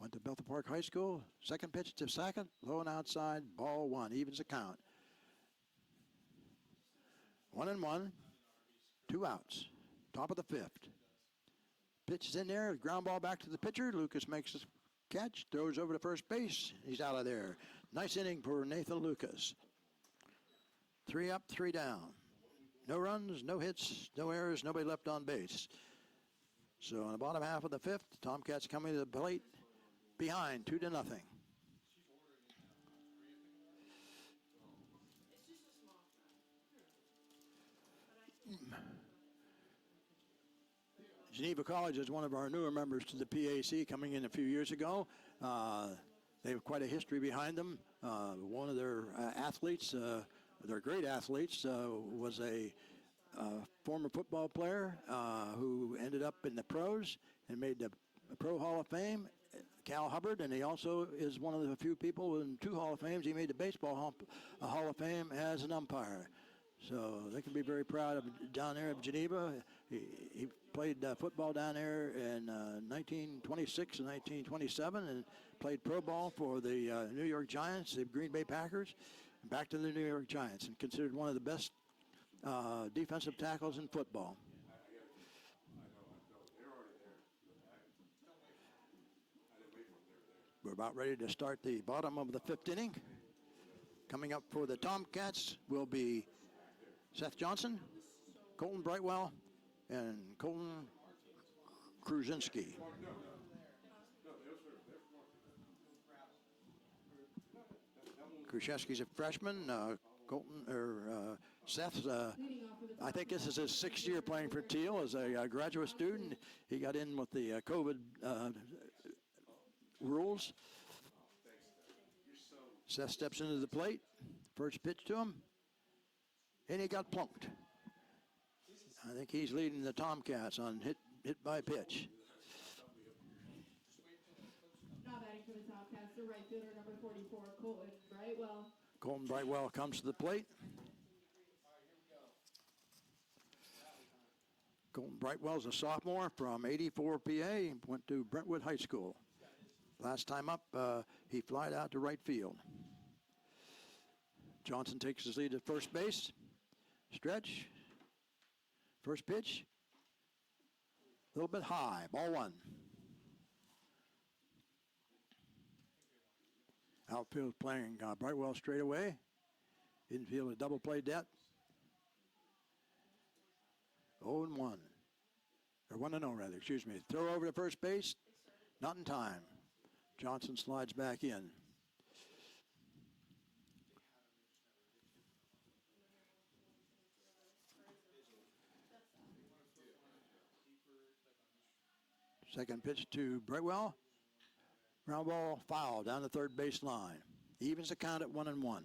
Speaker 1: Went to Bethel Park High School. Second pitch to Sackett. Low and outside. Ball one. Evens the count. 1-1. 2 outs. Top of the 5th. Pitch is in there. Ground ball back to the pitcher. Lucas makes the catch. Throws over to first base. He's out of there. Nice inning for Nathan Lucas. 3 up, 3 down. No runs, no hits, no errors, nobody left on base. So in the bottom half of the 5th, Tomcats coming to the plate behind 2-0. Geneva College is one of our newer members to the PAC, coming in a few years ago. They have quite a history behind them. One of their athletes, their great athletes, was a former football player who ended up in the pros and made the Pro Hall of Fame, Cal Hubbard, and he also is one of the few people in 2 Hall of Fames. He made the Baseball Hall of Fame as an umpire. So they can be very proud of down there of Geneva. He played football down there in 1926 and 1927 and played pro ball for the New York Giants, the Green Bay Packers, and back to the New York Giants, and considered one of the best defensive tackles in football. We're about ready to start the bottom of the 5th inning. Coming up for the Tomcats will be Seth Johnson, Colton Brightwell, and Colton Kruzinski. Kruzinski's a freshman. Seth, I think this is his 6th year playing for Teal as a graduate student. He got in with the COVID rules. Seth steps into the plate. First pitch to him. And he got plunked. I think he's leading the Tomcats on hit by pitch.
Speaker 3: Now batting for the Tomcats, the right fielder, number 44, Colton Brightwell.
Speaker 1: Colton Brightwell comes to the plate. Colton Brightwell's a sophomore from 84 PA, went to Brentwood High School. Last time up, he flied out to right field. Johnson takes his lead at first base. Stretch. First pitch. A little bit high. Ball one. Outfield playing Brightwell straight away. Infield a double play debt. 0-1. Or 1-0 rather, excuse me. Throw over to first base. Not in time. Johnson slides back in. Second pitch to Brightwell. Ground ball foul down the third base line. Evens the count at 1-1.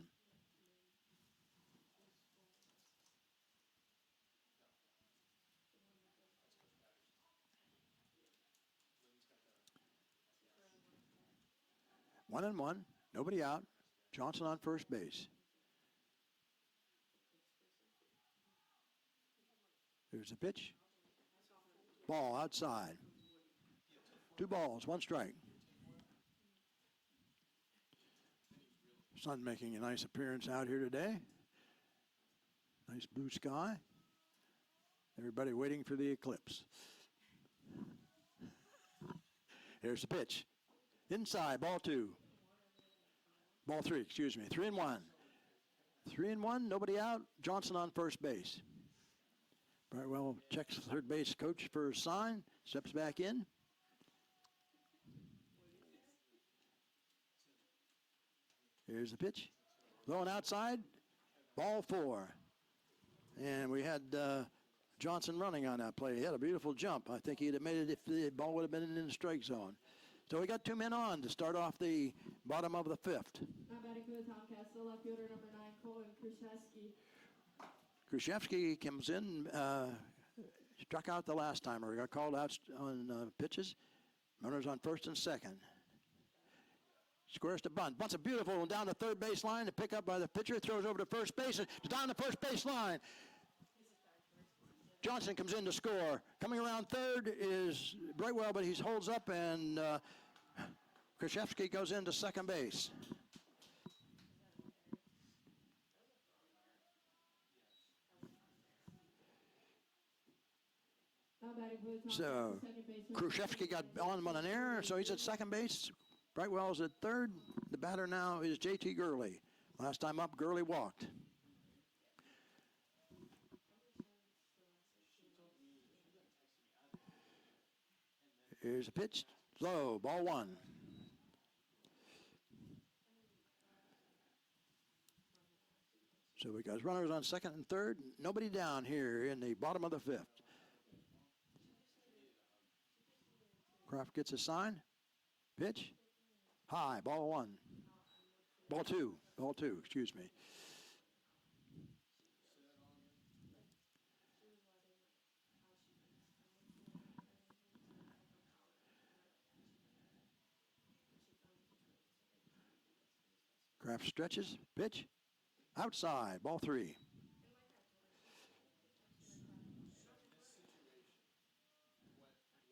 Speaker 1: One and one, nobody out. Johnson on first base. There's the pitch. Ball outside. 2 balls, 1 strike. Sun making a nice appearance out here today. Nice blue sky. Everybody waiting for the eclipse. Here's the pitch. Inside, ball 2. Ball 3, excuse me. 3-1. 3-1, nobody out. Johnson on first base. Brightwell checks third base coach for a sign. Steps back in. Here's the pitch. Low and outside. Ball 4. And we had Johnson running on that play. He had a beautiful jump. I think he'd have made it if the ball would have been in the strike zone. So we got 2 men on to start off the bottom of the 5th.
Speaker 3: Now batting for the Tomcats, the left fielder, number 9, Colton Krzyzewski.
Speaker 1: Krzyzewski comes in, struck out the last timer. Got called out on pitches. Runners on first and second. Squares to bunt. Bunt's a beautiful one down the third base line to pick up by the pitcher. Throws over to first base. And down the first base line. Johnson comes in to score. Coming around third is Brightwell, but he holds up, and Krzyzewski goes into second base.
Speaker 3: Now batting for the Tomcats,
Speaker 1: So
Speaker 3: the second baseman.
Speaker 1: Krzyzewski got on an error, so he's at second base. Brightwell's at third. The batter now is JT Gurley. Last time up, Gurley walked. Here's a pitch. Low, ball 1. So we got runners on second and third. Nobody down here in the bottom of the 5th. Kraft gets a sign. Pitch. High, ball 1. Ball 2. Ball 2, excuse me. Kraft stretches. Pitch. Outside, ball 3.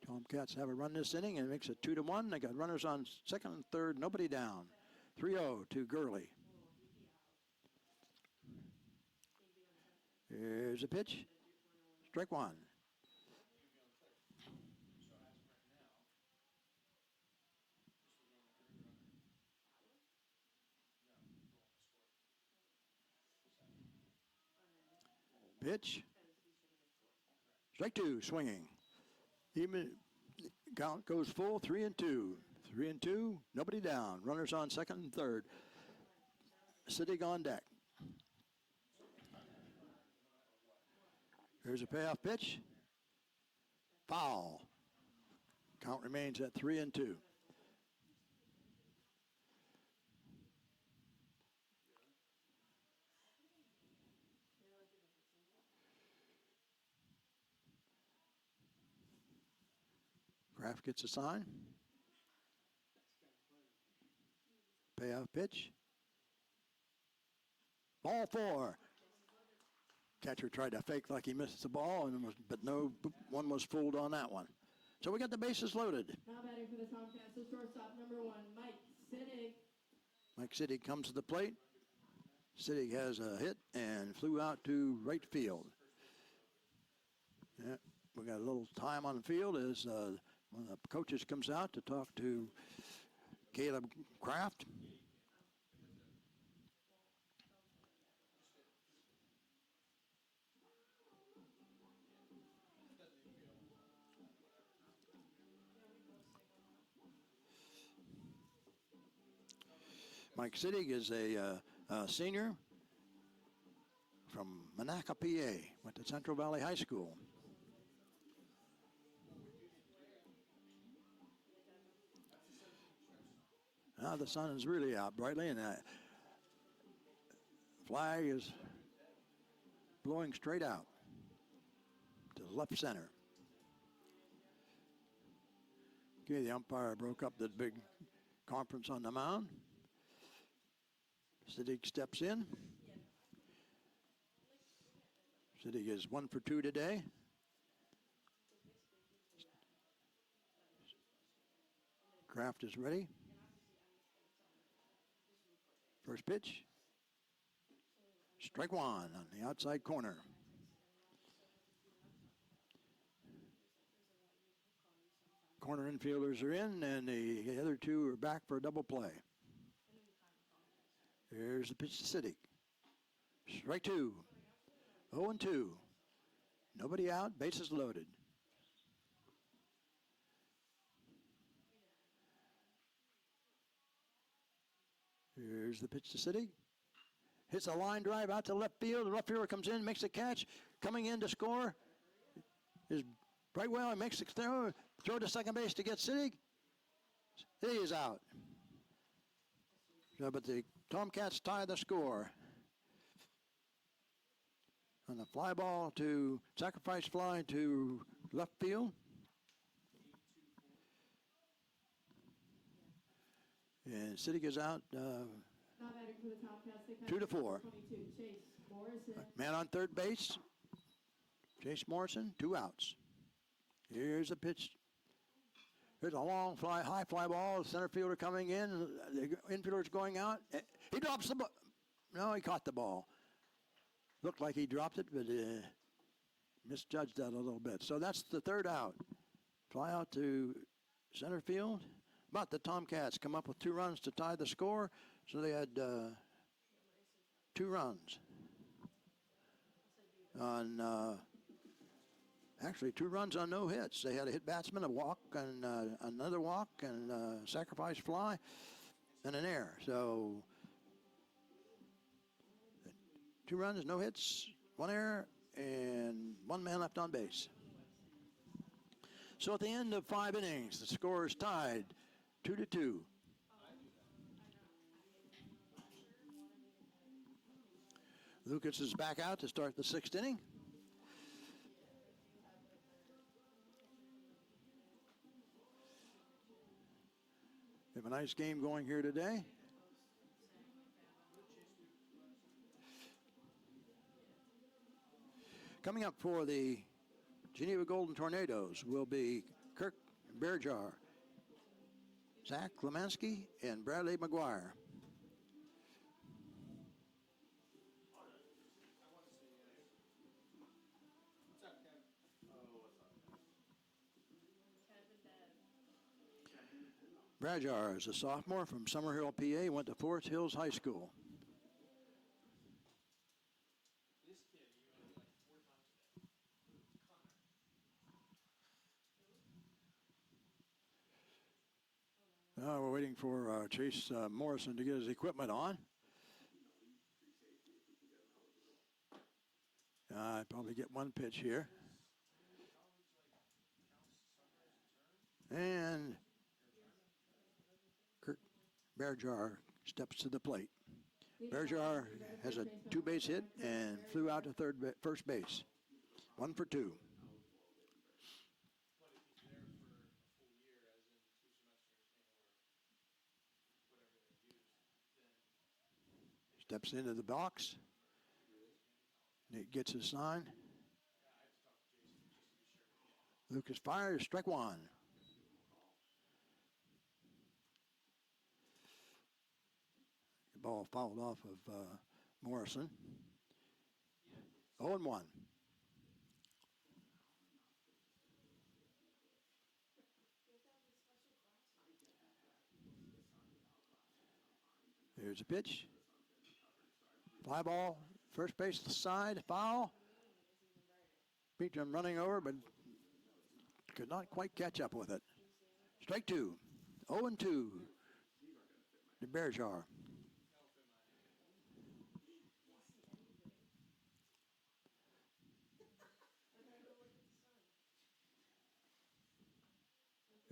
Speaker 1: Tomcats have a run this inning and it makes it 2-1. They got runners on second and third, nobody down. 3-0 to Gurley. Here's a pitch. Strike 1. Pitch. Strike 2, swinging. Even count goes full, 3-2. 3-2, nobody down. Runners on second and third. Sitting on deck. Here's a payoff pitch. Foul. Count remains at 3-2. Kraft gets a sign. Payoff pitch. Ball 4. Catcher tried to fake like he missed the ball, but no one was fooled on that one. So we got the bases loaded.
Speaker 3: Now batting for the Tomcats is shortstop number 1, Mike Siddig.
Speaker 1: Mike Siddig comes to the plate. Siddig has a hit and flew out to right field. Yeah, we got a little time on the field as one of the coaches comes out to talk to Caleb Kraft. Mike Siddig is a senior from Monaca, PA. Went to Central Valley High School. Now the sun is really out brightly, and that flag is blowing straight out to left center. Okay, the umpire broke up the big conference on the mound. Siddig steps in. Siddig is 1 for 2 today. Kraft is ready. First pitch. Strike 1 on the outside corner. Corner infielders are in, and the other two are back for a double play. Here's the pitch to Siddig. Strike 2. 0-2. Nobody out. Bases loaded. Here's the pitch to Siddig. Hits a line drive out to left field. The left fielder comes in, makes the catch. Coming in to score is Brightwell. He makes the throw to second base to get Siddig. Siddig is out. But the Tomcats tie the score. On the fly ball to sacrifice fly to left field. And Siddig is out.
Speaker 3: Now batting for the Tomcats, they
Speaker 1: 2 to 4.
Speaker 3: 22, Chase Morrison.
Speaker 1: Man on third base. Chase Morrison, 2 outs. Here's a pitch. Here's a long fly, high fly ball. The center fielder coming in. The infielder's going out. He drops the ball. No, he caught the ball. Looked like he dropped it, but misjudged that a little bit. So that's the 3rd out. Fly out to center field. But the Tomcats come up with 2 runs to tie the score. So they had 2 runs. On actually 2 runs on no hits. They had a hit batsman, a walk, and another walk, and sacrifice fly, and an error. So 2 runs, no hits, 1 error, and 1 man left on base. So at the end of 5 innings, the score is tied 2 to 2. Lucas is back out to start the 6th inning. We have a nice game going here today. Coming up for the Geneva Golden Tornadoes will be Kirk Berjar, Zach Klemanski, and Bradley McGuire. Brajar is a sophomore from Summerhill, PA, went to Forest Hills High School. We're waiting for Chase Morrison to get his equipment on. I'd probably get 1 pitch here. And Kirk Berjar steps to the plate. Berjar has a 2-base hit and flew out to first base. 1 for 2. Steps into the box. Nate gets his sign. Lucas fires, strike one. The ball fouled off of Morrison. 0-1. Here's a pitch. Fly ball, first base side, foul. Beecham running over, but could not quite catch up with it. Strike two. 0-2. The Berjar.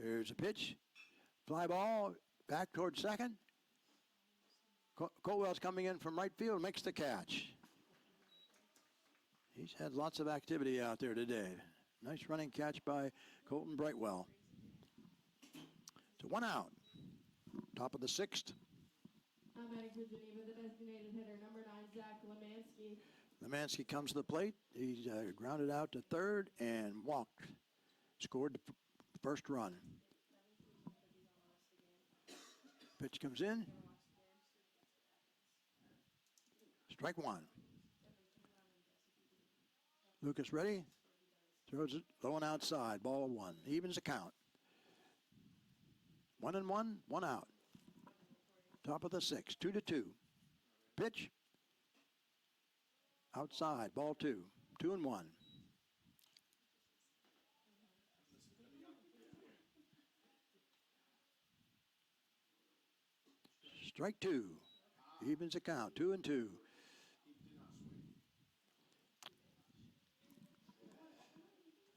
Speaker 1: Here's a pitch. Fly ball, back towards second. Colwell's coming in from right field, makes the catch. He's had lots of activity out there today. Nice running catch by Colton Brightwell. So 1 out. Top of the 6th.
Speaker 3: Now batting for Geneva, the designated hitter, number 9, Zach Lemansky.
Speaker 1: Lemansky comes to the plate. He's grounded out to third and walked. Scored the first run. Pitch comes in. Strike one. Lucas ready. Throws it low and outside. Ball one. Evens the count. 1-1, 1 out. Top of the 6th. 2-2. Pitch. Outside. Ball 2. 2-1. Strike 2. Evens the count. 2-2.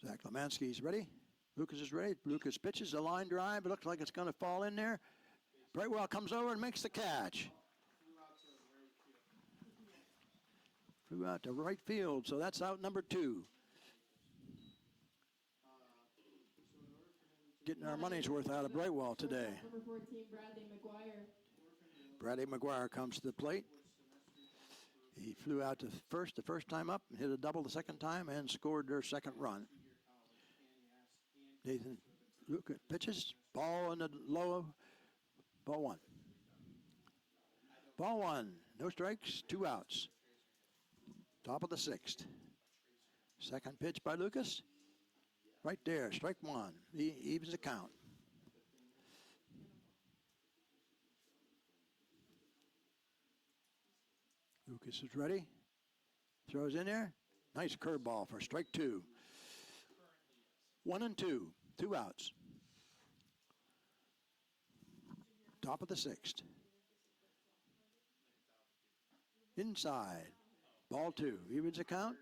Speaker 1: Zach Lemansky's ready. Lucas is ready. Lucas pitches a line drive. It looks like it's going to fall in there. Brightwell comes over and makes the catch. Flew out to right field, so that's out number 2. Getting our money's worth out of Brightwell today.
Speaker 3: Number 14, Bradley McGuire.
Speaker 1: Bradley McGuire comes to the plate. He flew out to first the first time up, hit a double the second time, and scored their second run. Nathan Luca pitches. Ball in the low. Ball 1. Ball 1. No strikes, 2 outs. Top of the 6th. Second pitch by Lucas. Right there, strike 1. He evens the count. Lucas is ready. Throws in there. Nice curveball for strike 2. 1-2. 2 outs. Top of the 6th. Inside. Ball 2. Evens the count.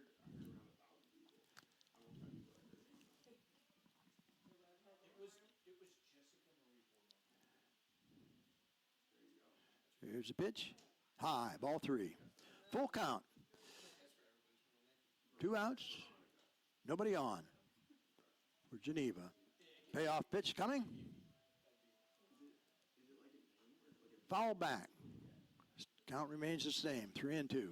Speaker 1: Here's the pitch. High. Ball 3. Full count. 2 outs. Nobody on for Geneva. Payoff pitch coming. Foul back. Count remains the same. 3-2.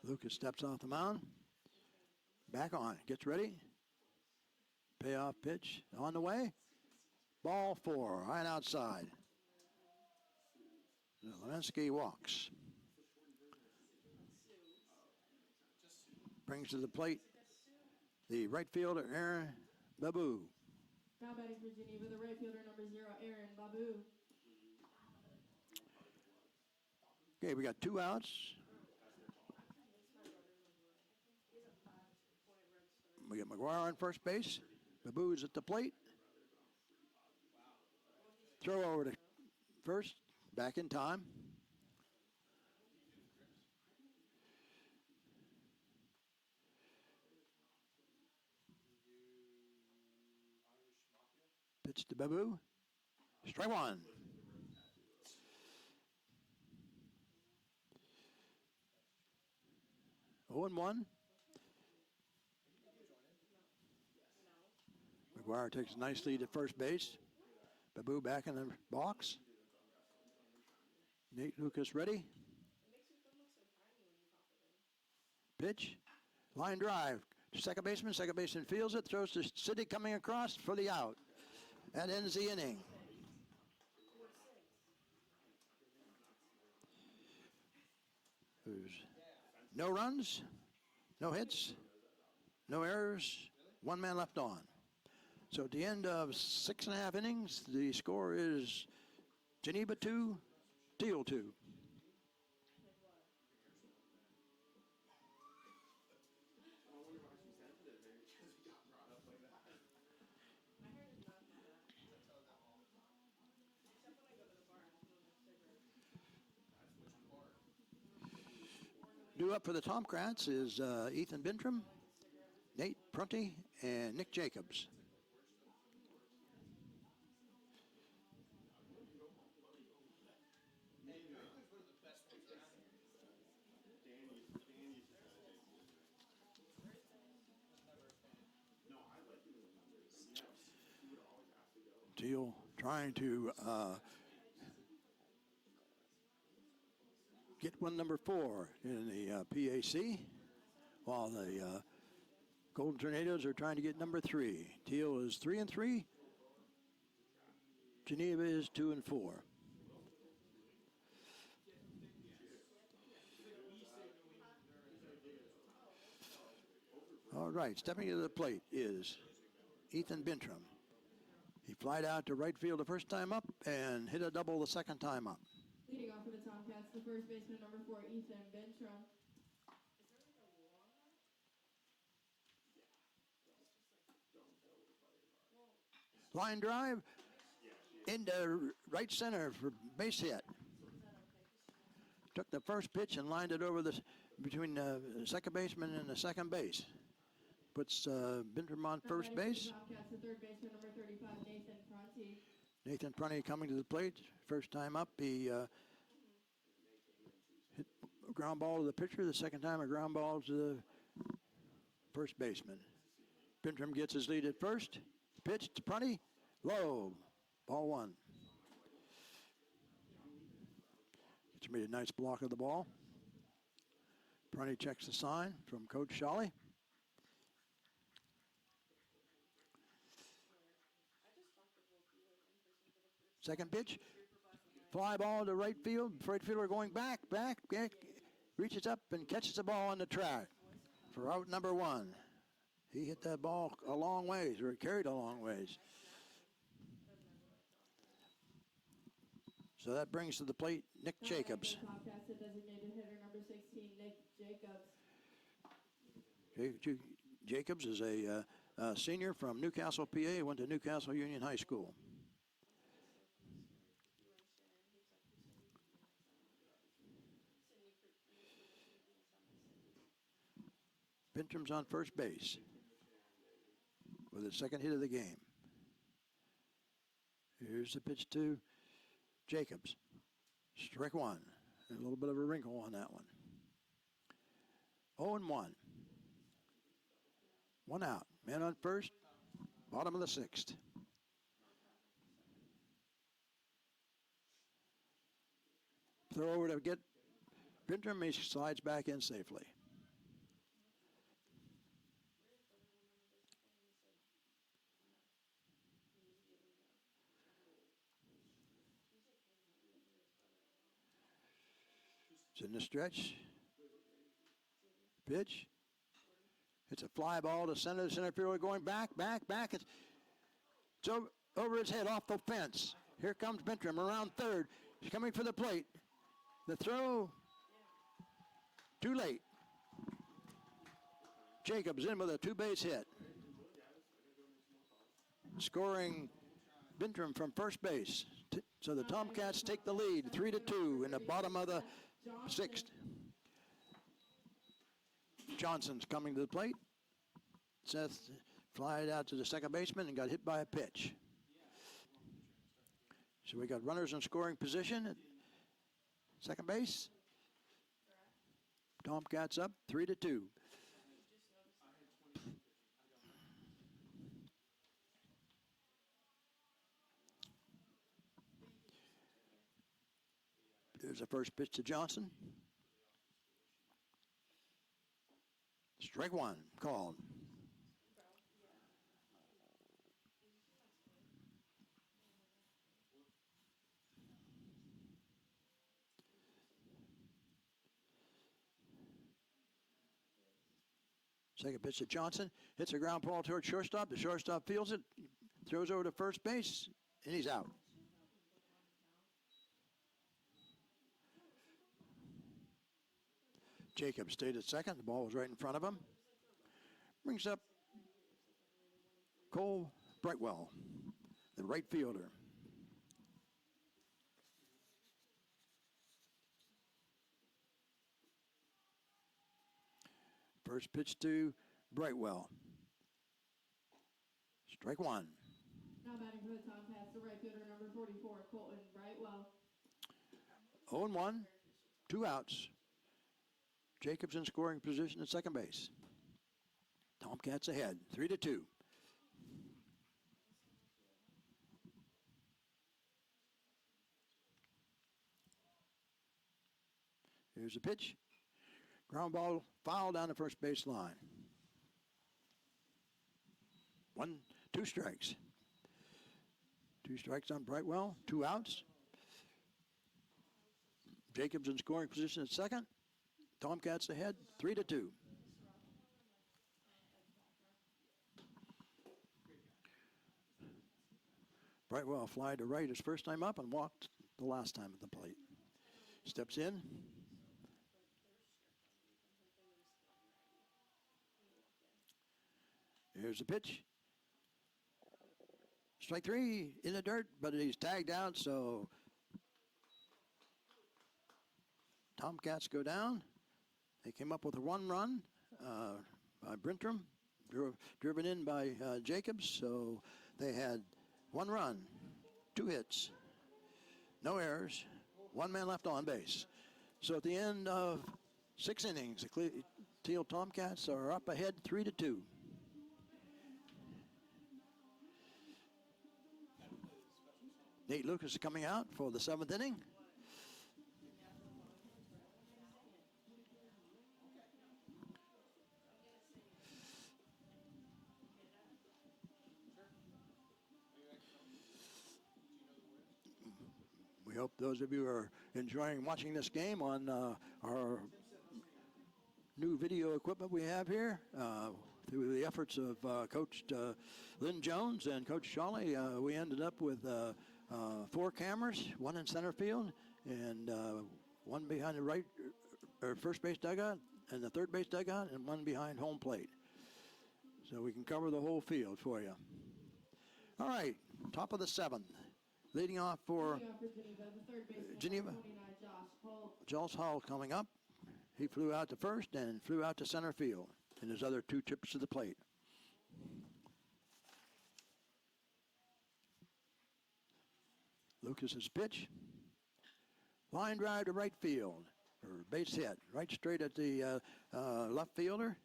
Speaker 1: Lucas steps off the mound. Back on. Gets ready. Payoff pitch on the way. Ball 4. Right outside. Lemansky walks. Brings to the plate the right fielder, Aaron Babu.
Speaker 3: Now batting for Geneva, the right fielder, number 0, Aaron Babu.
Speaker 1: Okay, we got 2 outs. We got McGuire on first base. Babu's at the plate. Throw over to first. Back in time. Pitch to Babu. Strike 1. Oh and 1. McGuire takes a nice lead at first base. Babu back in the box. Nate Lucas ready. Pitch. Line drive. Second baseman fields it, throws to City coming across for the out. That ends the inning. There's no runs, no hits, no errors, one man left on. So at the end of 6.5 innings, the score is Geneva 2, Teal 2. Due up for the Tomcats is Ethan Bintram, Nate Prunty, and Nick Jacobs. Teal trying to get one number 4 in the PAC, while the Golden Tornadoes are trying to get number 3. Teal is 3-3. Geneva is 2-4. All right, stepping to the plate is Ethan Bintram. He flied out to right field the first time up and hit a double the second time up.
Speaker 3: Leading off for the Tomcats, the first baseman, number 4, Ethan Bintram.
Speaker 1: Line drive into right center for base hit. Took the first pitch and lined it over between the second baseman and the second base. Puts Bintram on first base.
Speaker 3: Tomcats, the third baseman, number 35, Nathan Prunty.
Speaker 1: Nathan Prunty coming to the plate. First time up, he hit a ground ball to the pitcher. The second time, a ground ball to the first baseman. Bintram gets his lead at first. Pitch to Prunty. Low. Ball 1. It's made a nice block of the ball. Prunty checks the sign from Coach Shawley. Second pitch, fly ball to right field. Right fielder going back, reaches up and catches the ball on the track for out number 1. He hit that ball a long ways, or carried a long ways. So that brings to the plate Nick Jacobs.
Speaker 3: Tomcats, the designated hitter, number 16, Nick Jacobs.
Speaker 1: Jacobs is a senior from Newcastle, PA. Went to Newcastle Union High School. Bintram's on first base with his second hit of the game. Here's the pitch to Jacobs. Strike 1. A little bit of a wrinkle on that one. 0-1. 1 out. Man on first. Bottom of the 6th. Throw over to get Bintram. He slides back in safely. In the stretch. Pitch. It's a fly ball to center. The center fielder going back. It's over his head off the fence. Here comes Bintram around third. He's coming for the plate. The throw. Too late. Jacobs in with a 2-base hit. Scoring Bintram from first base. So the Tomcats take the lead 3-2 in the bottom of the 6th. Johnson's coming to the plate. Seth flied out to the second baseman and got hit by a pitch. So we got runners in scoring position at second base. Tomcats up 3-2. Here's the first pitch to Johnson. Strike one called. Second pitch to Johnson. Hits a ground ball towards shortstop. The shortstop fields it. Throws over to first base. And he's out. Jacob stayed at second. The ball was right in front of him. Brings up Cole Brightwell, the right fielder. First pitch to Brightwell. Strike one.
Speaker 3: Now batting for the Tomcats, the right fielder, number 44, Colton Brightwell.
Speaker 1: 0-1, 2 outs. Jacobs in scoring position at second base. Tomcats ahead, 3-2. Here's the pitch. Ground ball foul down the first base line. 2 strikes. 2 strikes on Brightwell, 2 outs. Jacobs in scoring position at second. Tomcats ahead, 3-2. Brightwell fly to right his first time up and walked the last time at the plate. Steps in. Here's the pitch. Strike 3 in the dirt, but he's tagged out, so Tomcats go down. They came up with a 1 run by Brintram, driven in by Jacobs, so they had 1 run, 2 hits, no errors, 1 man left on base. So at the end of 6 innings, the Teal Tomcats are up ahead 3-2. Nate Lucas is coming out for the 7th inning. We hope those of you are enjoying watching this game on our new video equipment we have here. Through the efforts of Coach Lynn Jones and Coach Shawley, we ended up with 4 cameras, 1 in center field, and 1 behind the right or first base dugout, and the third base dugout, and 1 behind home plate. So we can cover the whole field for you. All right, top of the 7th. Leading off for
Speaker 3: Geneva, the third baseman,
Speaker 1: Geneva.
Speaker 3: 29, Josh Holt.
Speaker 1: Josh Hall coming up. He flew out to first and flew out to center field in his other 2 trips to the plate. Lucas's pitch. Line drive to right field, or base hit, right straight at the left fielder.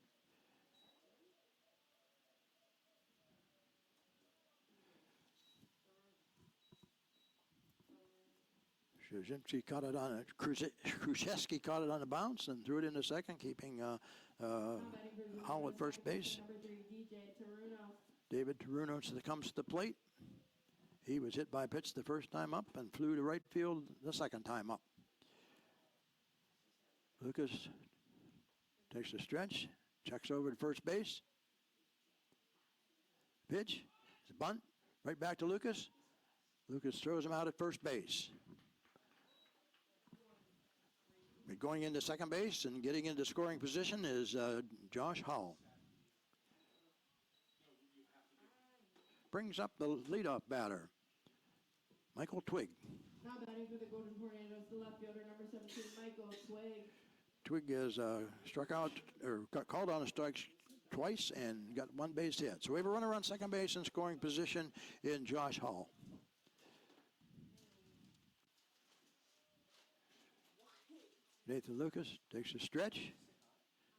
Speaker 1: Krzyzewski caught it on Krzyzewski caught it on the bounce and threw it into second, keeping Howell at first base.
Speaker 3: Number 3, DJ Taruno.
Speaker 1: David Taruno comes to the plate. He was hit by a pitch the first time up and flew to right field the second time up. Lucas takes a stretch, checks over to first base. Pitch, it's a bunt, right back to Lucas. Lucas throws him out at first base. Going into second base and getting into scoring position is Josh Howell. Brings up the leadoff batter, Michael Twig.
Speaker 3: Now batting for the Golden Tornadoes, the left fielder, number 17, Michael Twig.
Speaker 1: Twig is struck out or got called on a strike twice and got 1 base hit. So we have a runner on second base in scoring position in Josh Hall. Nathan Lucas takes a stretch.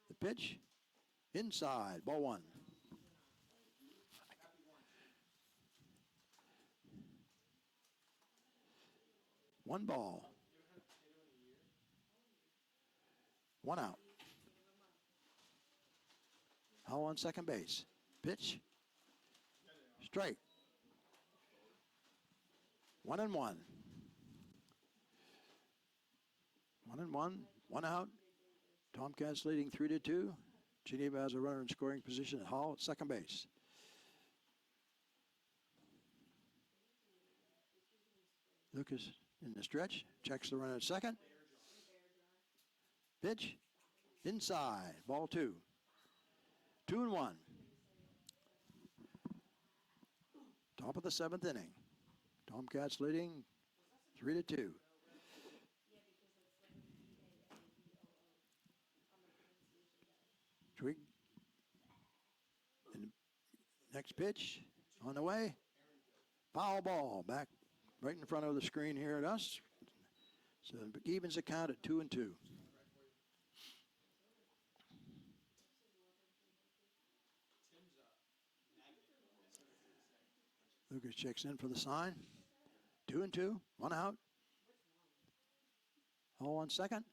Speaker 1: The pitch, inside, ball 1. One ball. 1 out. Hall on second base. Pitch. Strike. 1-1. 1-1. 1 out. Tomcats leading 3-2. Geneva has a runner in scoring position at Hall at second base. Lucas in the stretch. Checks the runner at second. Pitch. Inside. Ball 2. 2-1. Top of the 7th inning. Tomcats leading 3-2. Twig. And next pitch on the way. Foul ball back right in front of the screen here at us. So it evens the count at 2-2. Lucas checks in for the sign. 2-2. 1 out. Hall on second.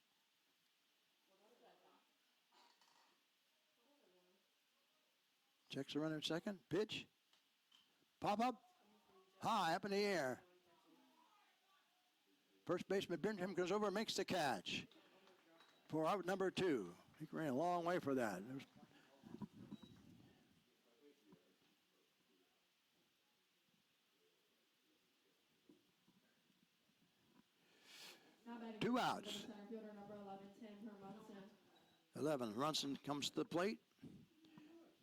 Speaker 1: Checks the runner at second. Pitch. Pop up. High up in the air. First baseman Burnham goes over and makes the catch for out number 2. He ran a long way for that.
Speaker 3: Now batting
Speaker 1: 2
Speaker 3: for
Speaker 1: outs.
Speaker 3: center fielder number 11, Tim Hermunson.
Speaker 1: 11. Runson comes to the plate.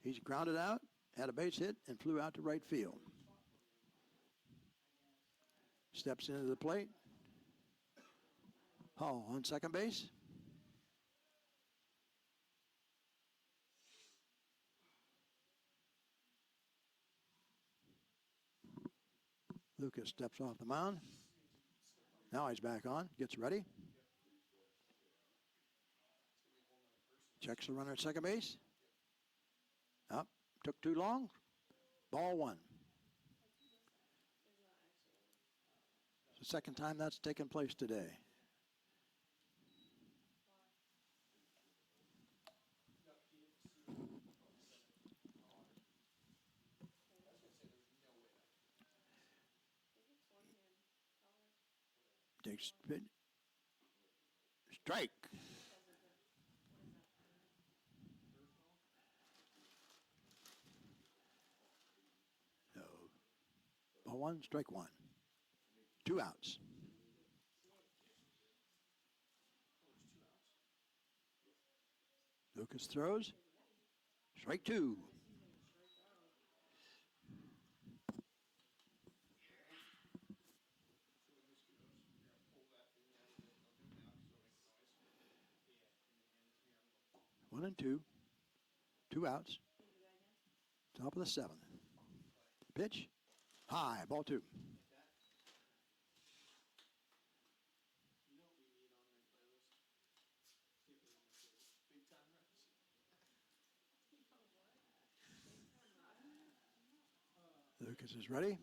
Speaker 1: He's grounded out, had a base hit, and flew out to right field. Steps into the plate. Hall on second base. Lucas steps off the mound. Now he's back on, gets ready. Checks the runner at second base. Up, took too long. Ball 1. It's the second time that's taken place today. Takes pitch. Strike. No. Ball 1, strike 1. 2 outs. Lucas throws. Strike 2. One and 2. 2 outs. Top of the 7th. Pitch. High. Ball 2. Lucas is ready.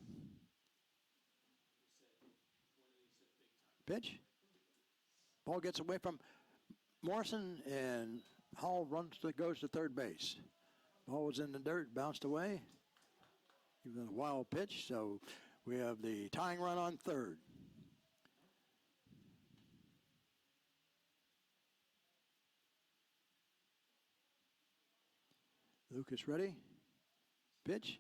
Speaker 1: Pitch. Ball gets away from Morrison, and Hall goes to third base. Ball was in the dirt, bounced away. Even a wild pitch, so we have the tying run on third. Lucas ready. Pitch.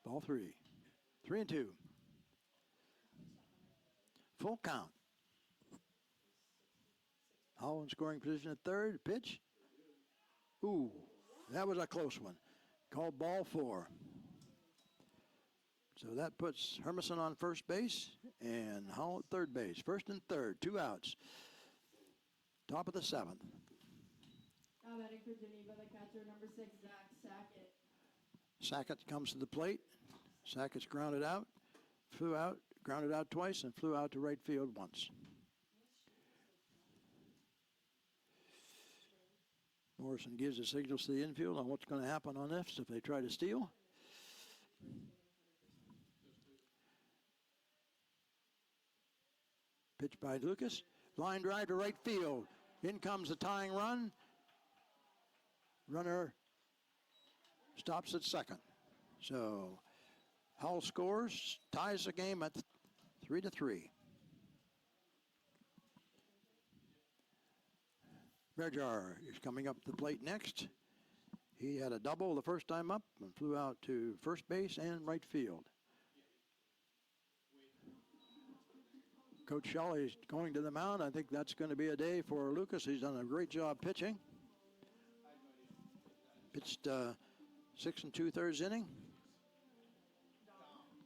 Speaker 1: Ball 3. 3-2. Full count. Hall in scoring position at third. Pitch. Ooh, that was a close one. Called ball 4. So that puts Hermanson on first base and Hall at third base. First and third, 2 outs. Top of the 7th.
Speaker 3: Now batting for Geneva, the catcher number 6, Zach Sackett.
Speaker 1: Sackett comes to the plate. Sackett's grounded out, flew out, grounded out twice, and flew out to right field once. Morrison gives the signals to the infield on what's going to happen on this if they try to steal. Pitch by Lucas. Line drive to right field. In comes the tying run. Runner stops at second. So Hull scores, ties the game at 3-3. Berjar is coming up the plate next. He had a double the first time up and flew out to first base and right field. Coach Shelley's going to the mound. I think that's going to be a day for Lucas. He's done a great job pitching. Pitched 6 2/3 inning.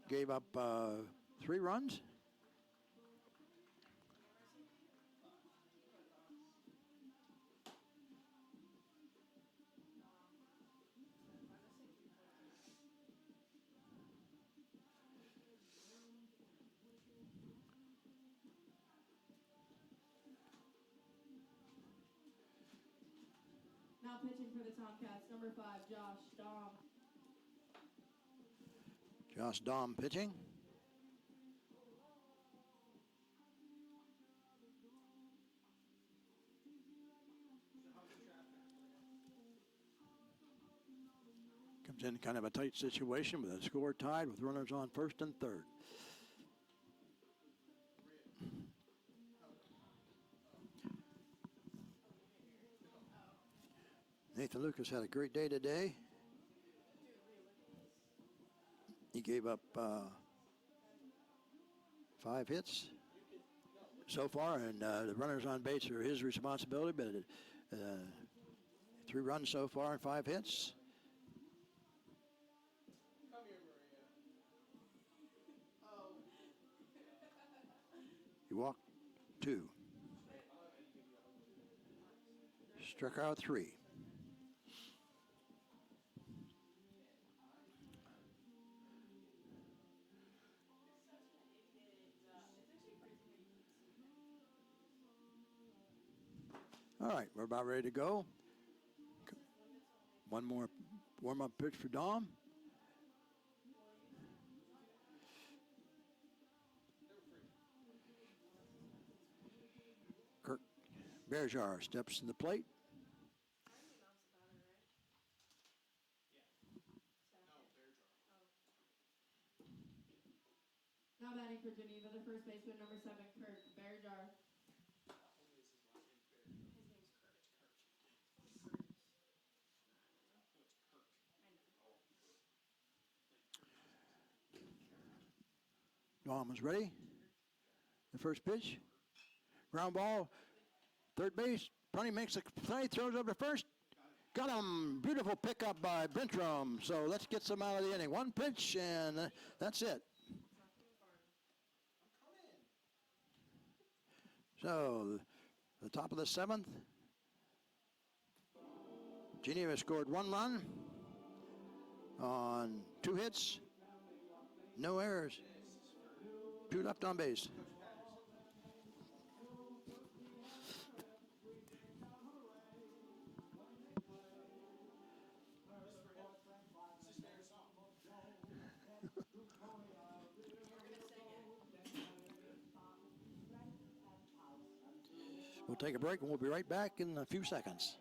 Speaker 1: Gave up 3 runs.
Speaker 3: Now pitching for the Tomcats, number 5, Josh Dahm.
Speaker 1: Josh Dahm pitching. Comes in kind of a tight situation with a score tied with runners on first and third. Nathan Lucas had a great day today. He gave up 5 hits so far, and the runners on base are his responsibility, but 3 runs so far and 5 hits. He walked 2. Struck out 3. All right, we're about ready to go. One more warm-up pitch for Dom. Kirk Berjar steps to the plate.
Speaker 3: Now batting for Geneva, the first baseman, number 7, Kirk Berjar.
Speaker 1: Dom is ready. The first pitch. Ground ball. Third base. Prunty makes a play, throws over to first. Got him. Beautiful pickup by Bentrum. So let's get some out of the inning. One pitch, and that's it. So the top of the 7th. Geneva scored 1 run on 2 hits. No errors. 2 left on base. We'll take a break and we'll be right back in a few seconds.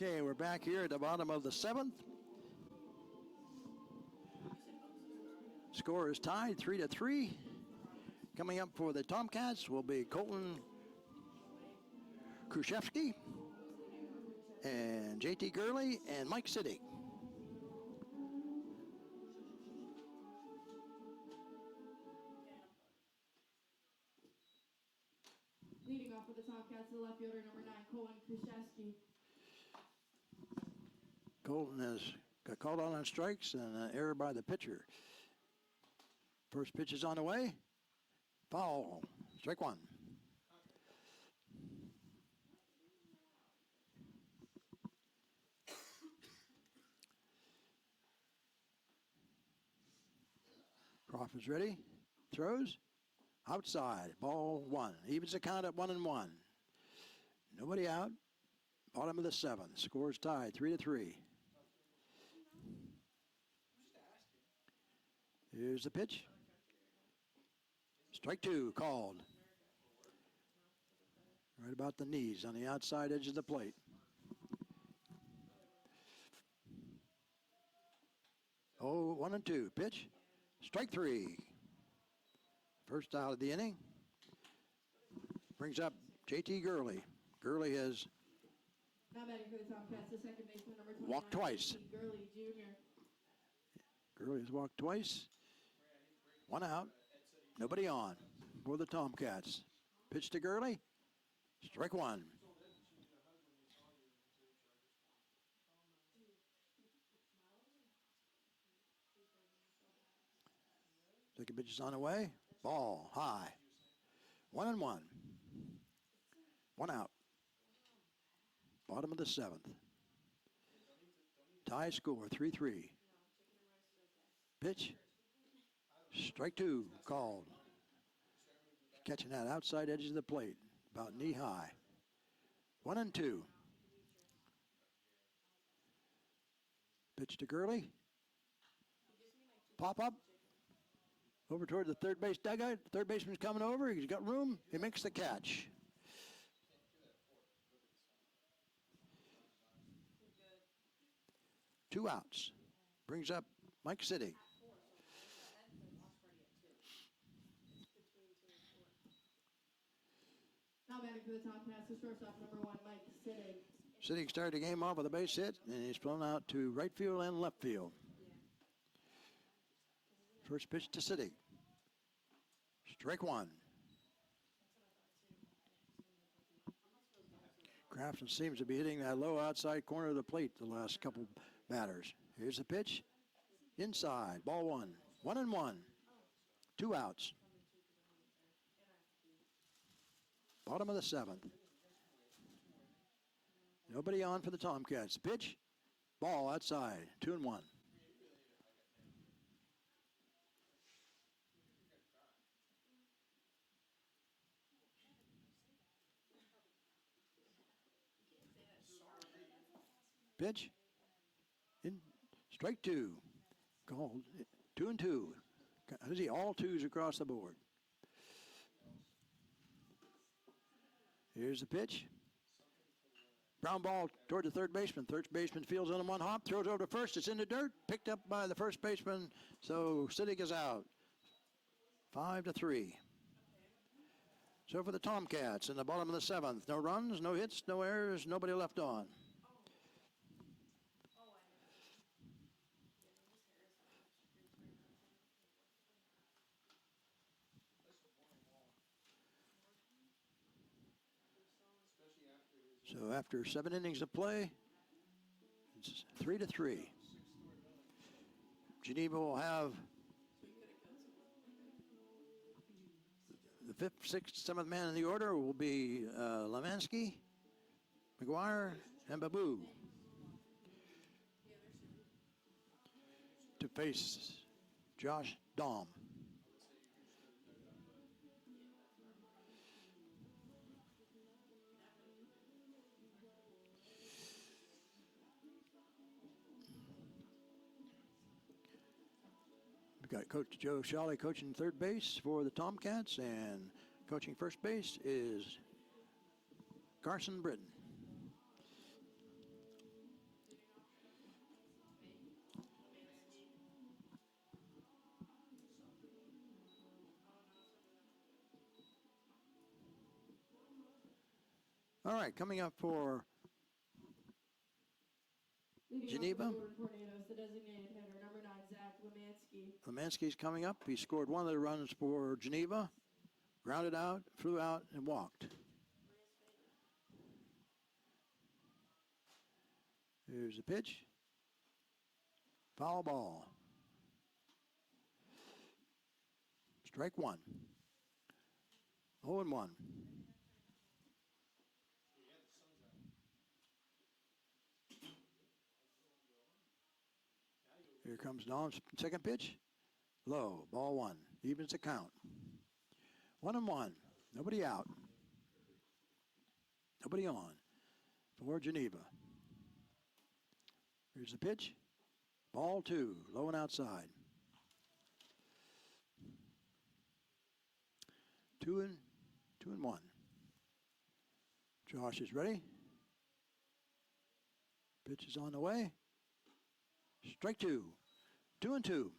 Speaker 1: Okay, we're back here at the bottom of the 7th. Score is tied 3-3. Coming up for the Tomcats will be Colton Kruszewski and JT Gurley and Mike Siddick.
Speaker 3: Leading off for the Tomcats, the left fielder, number 9, Colton Kruszewski.
Speaker 1: Colton has got called on strikes and an error by the pitcher. First pitch is on the way. Foul. Strike one. Crawford's ready. Throws. Outside. Ball one. Evens the count at 1-1. Nobody out. Bottom of the seventh. Scores tied 3-3. Here's the pitch. Strike two called. Right about the knees on the outside edge of the plate. Oh, 1-2. Pitch. Strike three. First out of the inning. Brings up JT Gurley. Gurley has
Speaker 3: Now batting for the Tomcats, the second baseman, number 29.
Speaker 1: walked twice.
Speaker 3: JT Gurley Jr.
Speaker 1: Gurley has walked twice. One out. Nobody on for the Tomcats. Pitch to Gurley. Strike one. Second pitch is on the way. Ball high. 1-1. One out. Bottom of the seventh. Tie score 3-3. Pitch. Strike two called. Catching that outside edge of the plate. About knee high. 1-2. Pitch to Gurley. Pop up. Over toward the third base dugout. Third baseman's coming over. He's got room. He makes the catch. Two outs. Brings up Mike City.
Speaker 3: Now batting for the Tomcats, the shortstop, number 1, Mike Siddig.
Speaker 1: Siddig started the game off with a base hit, and he's flown out to right field and left field. First pitch to Siddig. Strike one. Crafton seems to be hitting that low outside corner of the plate the last couple batters. Here's the pitch. Inside. Ball one. 1-1. Two outs. Bottom of the seventh. Nobody on for the Tomcats. Pitch. Ball outside. 2-1. Pitch. In strike two. Called 2-2. I see all twos across the board. Here's the pitch. Ground ball toward the third baseman. Third baseman fields on one hop, throws over to first. It's in the dirt. Picked up by the first baseman. So Siddig is out. 5-3. So for the Tomcats in the bottom of the seventh. No runs, no hits, no errors, nobody left on. So after 7 innings of play, it's 3-3. Geneva will have the 5th, 6th, 7th man in the order will be Lemansky, McGuire, and Babu to face Josh Dahm. Got Coach Joe Shawley coaching third base for the Tomcats, and coaching first base is Carson Britton. All right, coming up for Geneva.
Speaker 3: Tornadoes, the designated hitter, number 9, Zach Lemansky.
Speaker 1: Lemansky's coming up. He scored one of the runs for Geneva, grounded out, flew out, and walked. Here's the pitch. Foul ball. Strike one. 0-1. Here comes Dom's second pitch. Low. Ball one. Evens the count. 1-1. Nobody out. Nobody on for Geneva. Here's the pitch. Ball two. Low and outside. 2-1. Josh is ready. Pitch is on the way. Strike two. 2-2.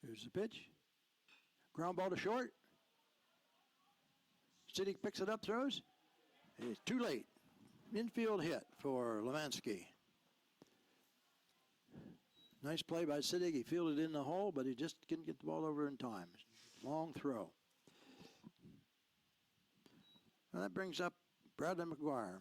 Speaker 1: Here's the pitch. Ground ball to short. City picks it up, throws. It's too late. Infield hit for Lemansky. Nice play by Siddig. He fielded in the hole, but he just couldn't get the ball over in time. Long throw. And that brings up Bradley McGuire.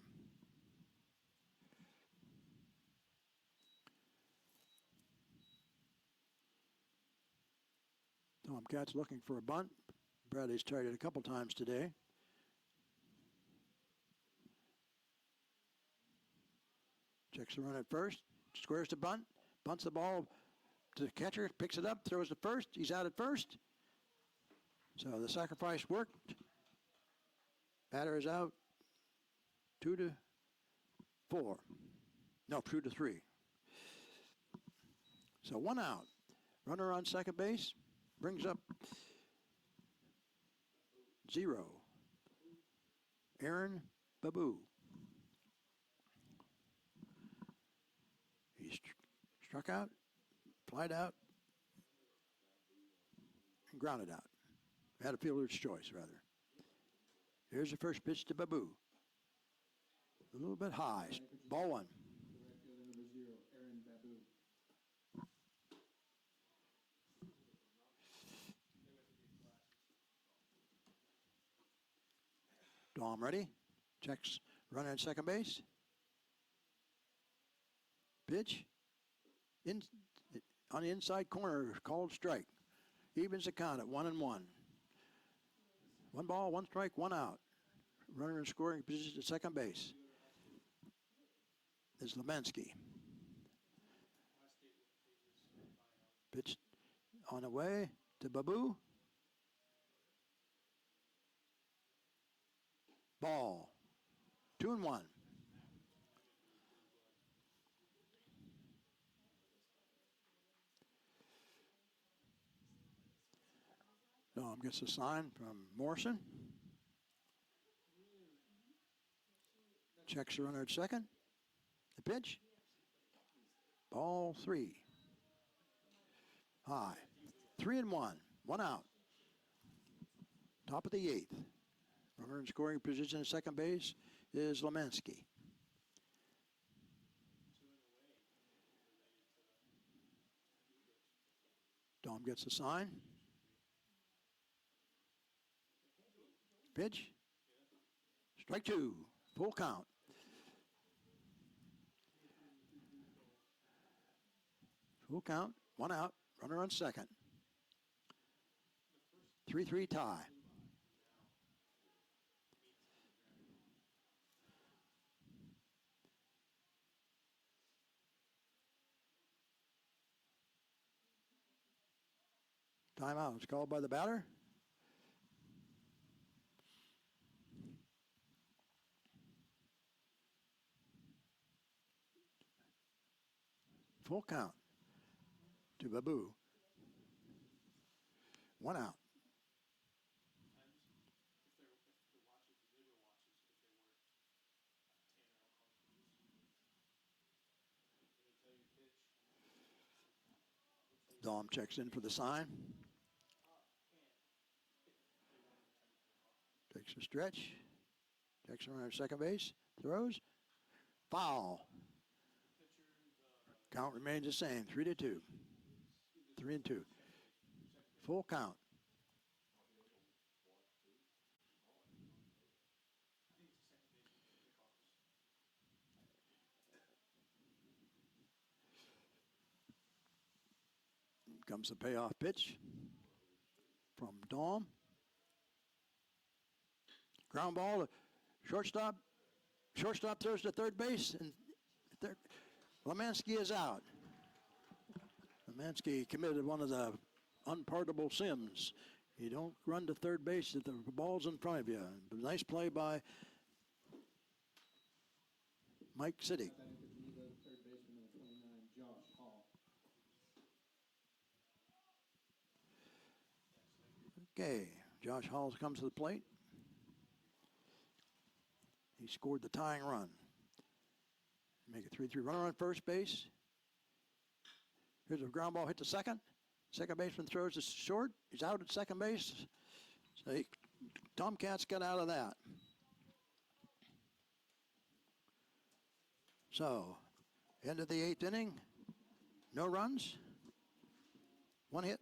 Speaker 1: Tomcats looking for a bunt. Bradley's tried it a couple times today. Checks the run at first. Squares to bunt. Bunts the ball to the catcher. Picks it up. Throws to first. He's out at first. So the sacrifice worked. Batter is out. 2-4. No, 2-3. So one out. Runner on second base. Brings up 0. Aaron Babu. He struck out, flied out, and grounded out. Had a fielder's choice, rather. Here's the first pitch to Babu. A little bit high. Ball one.
Speaker 2: Right fielder number 0, Aaron Babu.
Speaker 1: Dom ready. Checks runner at second base. Pitch. On the inside corner, called strike. Evens the count at 1-1. 1 ball, 1 strike, 1 out. Runner in scoring position at second base is Lemansky. Pitch on the way to Babu. Ball. 2-1. Dom gets a sign from Morrison. Checks the runner at second. The pitch. Ball 3. High. 3-1. 1 out. Top of the 8th. Runner in scoring position at second base is Lemansky. Dom gets a sign. Pitch. Strike 2. Full count. Full count. 1 out. Runner on second. 3-3 tie. Timeout is called by the batter. Full count to Babu. 1 out. Dom checks in for the sign. Takes a stretch. Checks around at second base. Throws. Foul. Count remains the same. 3-2. 3-2. Full count. Comes the payoff pitch from Dahm. Ground ball to shortstop. Shortstop throws to third base, and Lemansky is out. Lemansky committed one of the unpardonable sins. You don't run to third base if the ball's in front of you. Nice play by Mike City.
Speaker 2: Batting fifth, Geneva, third baseman, number 29, Josh Hall.
Speaker 1: Okay, Josh Hall comes to the plate. He scored the tying run. Make it 3-3 runner on first base. Here's a ground ball hit to second. Second baseman throws it short. He's out at second base. So Tomcats got out of that. So, end of the 8th inning. No runs. One hit.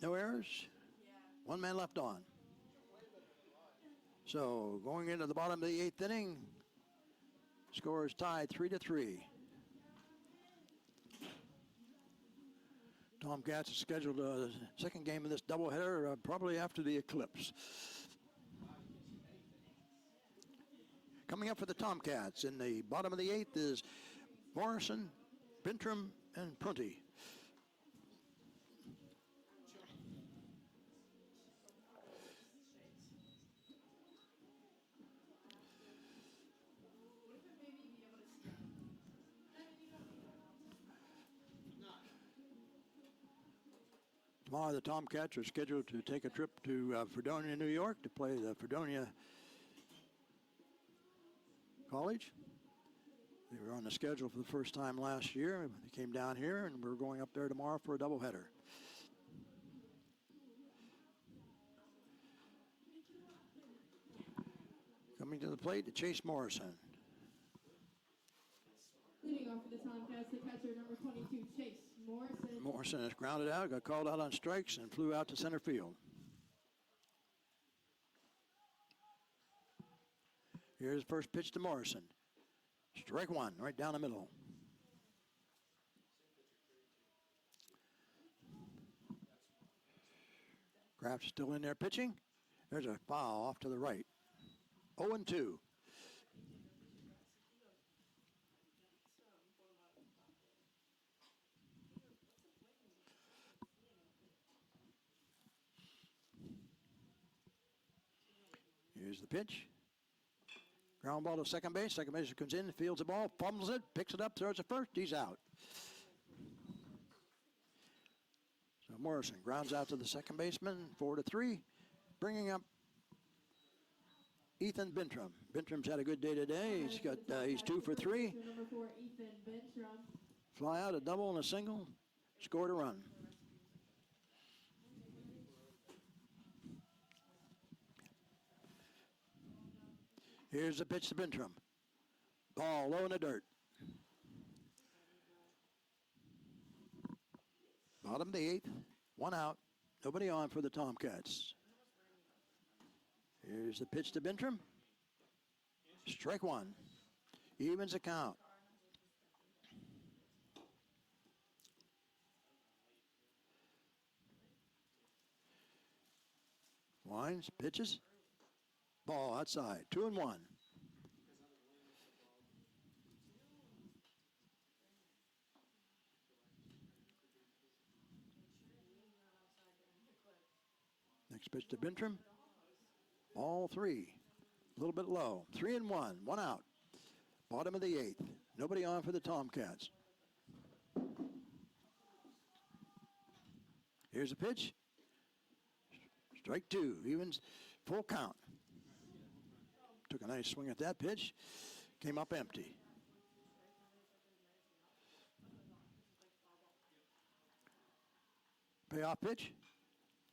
Speaker 1: No errors. One man left on. So, going into the bottom of the 8th inning, score is tied 3-3. Tomcats is scheduled a second game of this doubleheader probably after the eclipse. Coming up for the Tomcats in the bottom of the 8th is Morrison, Bintram, and Prunty. Tomorrow the Tomcats are scheduled to take a trip to Fredonia, New York to play the Fredonia College. They were on the schedule for the first time last year. They came down here, and we're going up there tomorrow for a doubleheader. Coming to the plate, Chase Morrison.
Speaker 3: Leading off for the Tomcats, the catcher, number 22, Chase Morrison.
Speaker 1: Morrison is grounded out, got called out on strikes, and flew out to center field. Here's the first pitch to Morrison. Strike one, right down the middle. Kraft's still in there pitching. There's a foul off to the right. 0-2. Here's the pitch. Ground ball to second base. Second baseman comes in, fields the ball, fumbles it, picks it up, throws it first. He's out. So Morrison grounds out to the second baseman, 4-3, bringing up Ethan Bintram. Bintram's had a good day today. He's 2 for 3.
Speaker 3: Number 4, Ethan Bintram.
Speaker 1: Fly out, a double and a single, scored a run. Here's the pitch to Bintram. Ball low in the dirt. Bottom of the 8th, one out, nobody on for the Tomcats. Here's the pitch to Bintram. Strike one. Evens the count. Winds, pitches. Ball outside, 2-1. Next pitch to Bintram. Ball 3. A little bit low. 3-1. One out. Bottom of the 8th. Nobody on for the Tomcats. Here's a pitch. Strike 2. Evens. Full count. Took a nice swing at that pitch. Came up empty. Payoff pitch.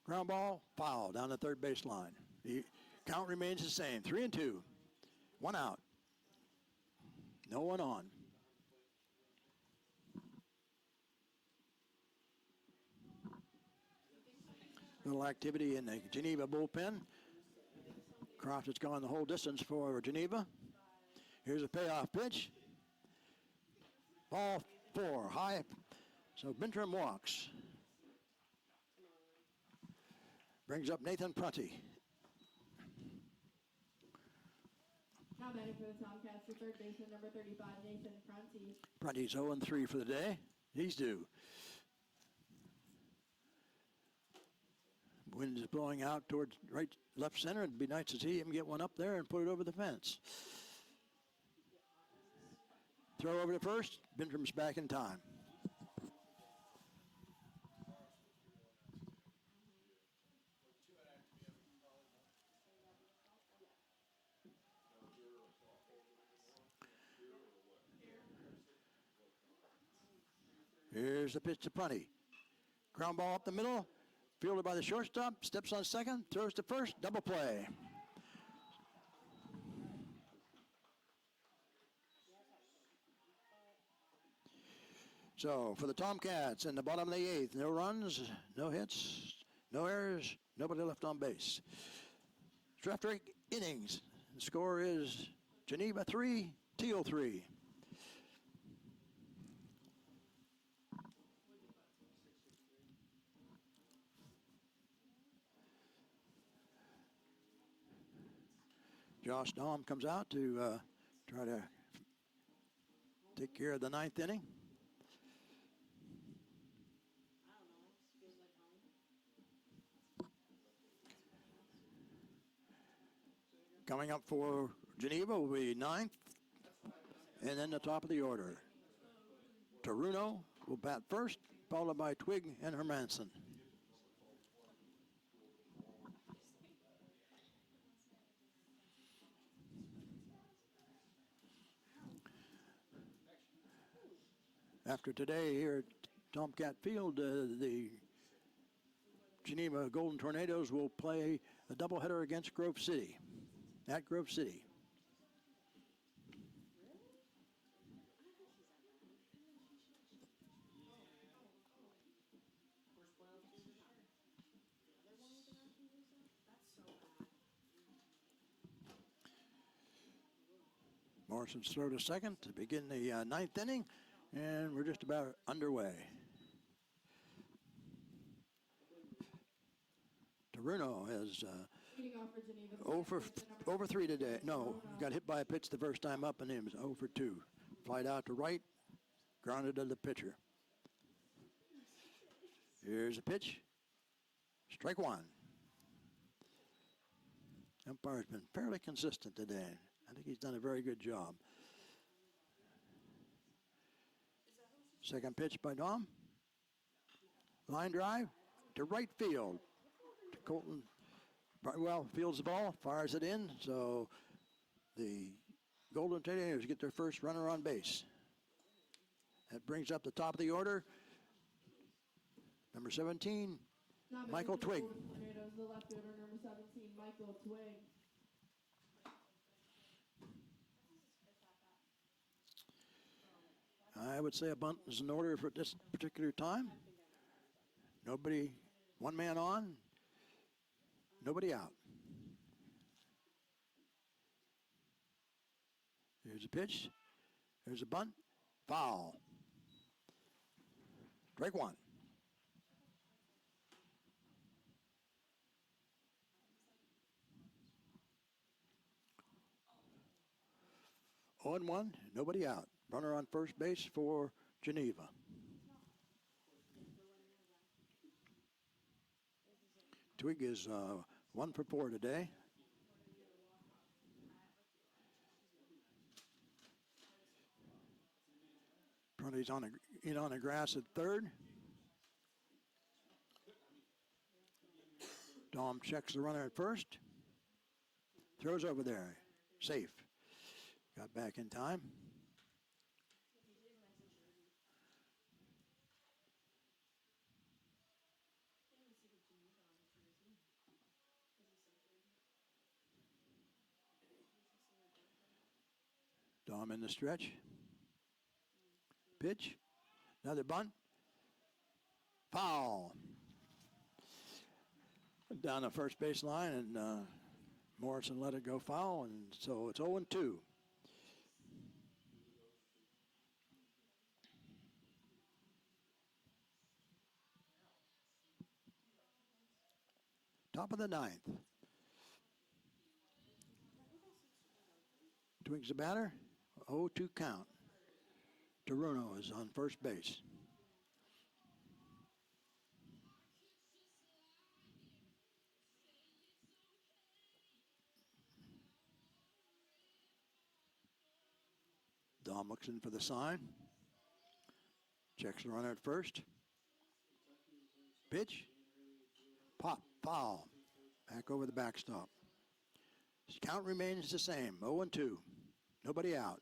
Speaker 1: Ground ball, foul down the third base line. The count remains the same, 3-2. One out. No one on. Little activity in the Geneva bullpen. Croft has gone the whole distance for Geneva. Here's a payoff pitch. Ball 4, high So Bintrim walks. Brings up Nathan Prunty.
Speaker 3: Now batting for the Tomcats, the third baseman, number 35, Nathan Prunty.
Speaker 1: Prunty's 0-3 for the day. He's due. Wind is blowing out towards right, left center. It'd be nice to see him get one up there and put it over the fence. Throw over to first. Bintrim's back in time. Here's the pitch to Prunty. Ground ball up the middle. Fielded by the shortstop. Steps on second. Throws to first. Double play. So for the Tomcats in the bottom of the eighth, no runs, no hits, no errors, nobody left on base. After 8 innings, the score is Geneva 3, Teal 3. Josh Dahm comes out to try to take care of the 9th inning. Coming up for Geneva will be 9th, and then the top of the order. Taruno will bat first, followed by Twig and Hermanson. After today here at Tomcat Field, the Geneva Golden Tornadoes will play a doubleheader against Grove City, at Grove City. Morrison's throw to second to begin the 9th inning, and we're just about underway. Taruno has
Speaker 3: Leading off for Geneva,
Speaker 1: over 3 today. No, got hit by a pitch the first time up, and he was 0 for 2. Flied out to right, grounded to the pitcher. Here's a pitch. Strike one. Umpire's been fairly consistent today. I think he's done a very good job. Second pitch by Dom. Line drive to right field. Colton Brightwell fields the ball, fires it in, so the Golden Tornadoes get their first runner on base. That brings up the top of the order. Number 17, Michael Twig.
Speaker 3: Tornadoes, the left fielder, number 17, Michael Twig.
Speaker 1: I would say a bunt is in order for this particular time. Nobody, one man on, nobody out. Here's a pitch. There's a bunt. Foul. Strike one. On 1, nobody out. Runner on first base for Geneva. Twig is 1 for 4 today. Prunty's on the grass at third. Dom checks the runner at first. Throws over there. Safe. Got back in time. Dom in the stretch. Pitch. Another bunt. Foul. Down the first base line, and Morrison let it go foul, and so it's 0-2. Top of the ninth. Twigs the batter. 0-2 count. Toruno is on first base. Dom looks in for the sign. Checks the runner at first. Pitch. Pop. Foul. Back over the backstop. His count remains the same. 0-2. Nobody out.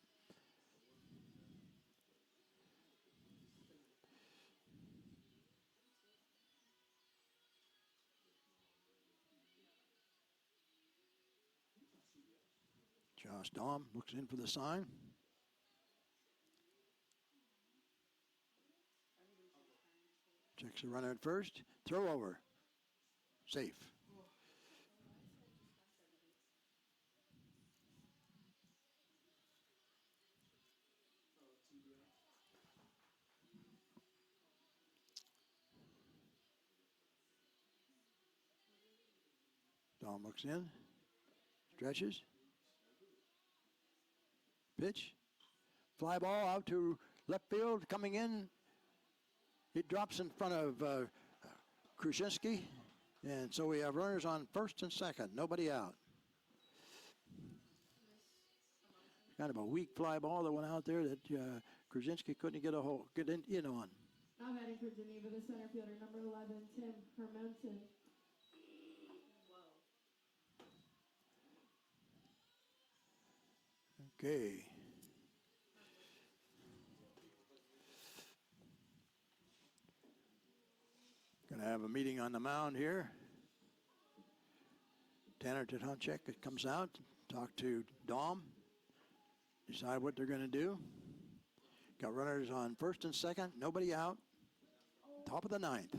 Speaker 1: Josh Dom looks in for the sign. Checks the runner at first. Throw over. Safe. Dom looks in. Stretches. Pitch. Fly ball out to left field. Coming in. It drops in front of Krasinski. And so we have runners on first and second. Nobody out. Kind of a weak fly ball that went out there that Krasinski couldn't get in on.
Speaker 3: Now batting for Geneva, the center fielder, number 11, Tim Hermanson.
Speaker 1: Okay. Going to have a meeting on the mound here. Tanner Tedonchek comes out, talk to Dom, decide what they're going to do. Got runners on first and second, nobody out. Top of the ninth.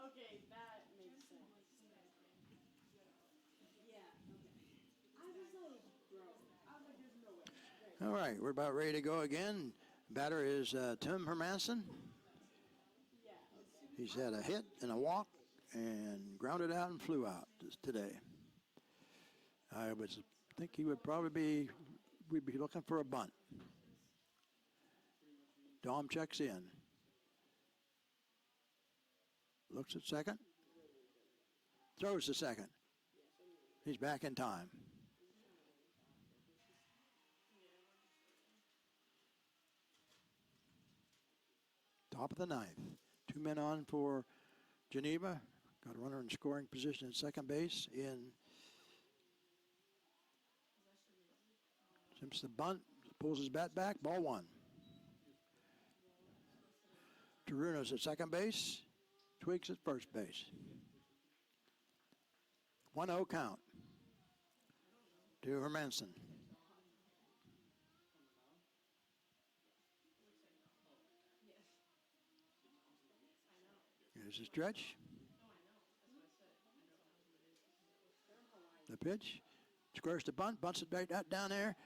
Speaker 4: Okay, that makes sense. Yeah, okay. I was like, bro, I was like, there's no way. Right.
Speaker 1: All right, we're about ready to go again. Batter is Tim Hermanson.
Speaker 4: Yeah.
Speaker 1: He's had a hit and a walk and grounded out and flew out today. I would think he would probably we'd be looking for a bunt. Dom checks in. Looks at second. Throws to second. He's back in time. Top of the ninth. 2 men on for Geneva. Got a runner in scoring position at second base in Simpson bunt. Pulls his bat back. Ball one. Toruno's at second base. Twigs at first base. 1-0 count to Hermanson. Here's a stretch. The pitch. Squares to bunt. Bunts it right out down there.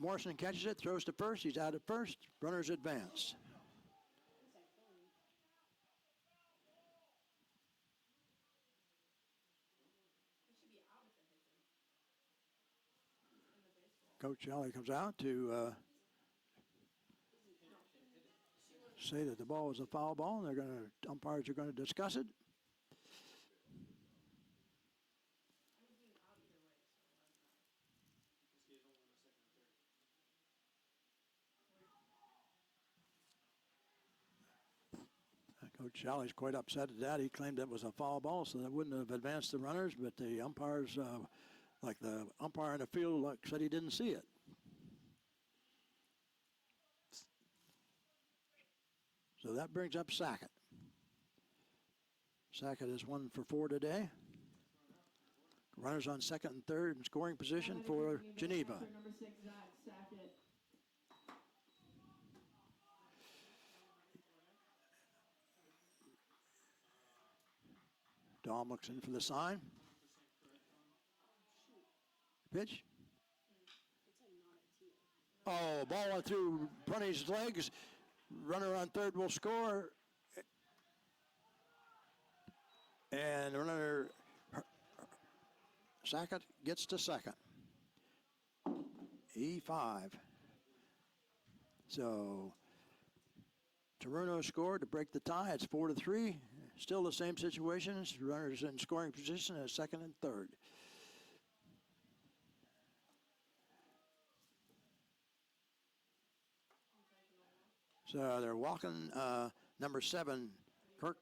Speaker 1: Morrison catches it. Throws to first. He's out at first. Runners advance. Coach Alley comes out to say that the ball is a foul ball, and umpires are going to discuss it. Coach Alley's quite upset at that. He claimed it was a foul ball, so that wouldn't have advanced the runners, but the umpires, like the umpire in the field, said he didn't see it. So that brings up Sackett. Sackett is 1 for 4 today. Runners on second and third in scoring position for Geneva.
Speaker 3: Number 6, Zach Sackett.
Speaker 1: Dom looks in for the sign. Pitch. Oh, ball went through Prunty's legs. Runner on third will score. And runner Sackett gets to second. E5. So Taruno scored to break the tie. It's 4-3. Still the same situations. Runners in scoring position at second and third. So they're walking number 7, Kirk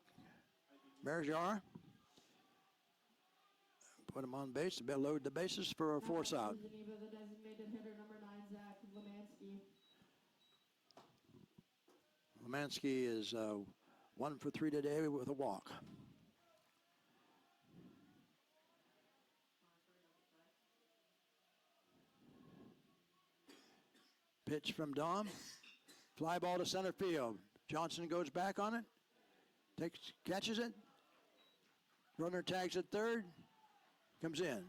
Speaker 1: Merjar. Put him on base to load the bases for a force out.
Speaker 3: Geneva, the designated hitter, number 9, Zach Lemansky.
Speaker 1: Lemansky is 1 for 3 today with a walk. Pitch from Dom. Fly ball to center field. Johnson goes back on it. Catches it. Runner tags at third. Comes in.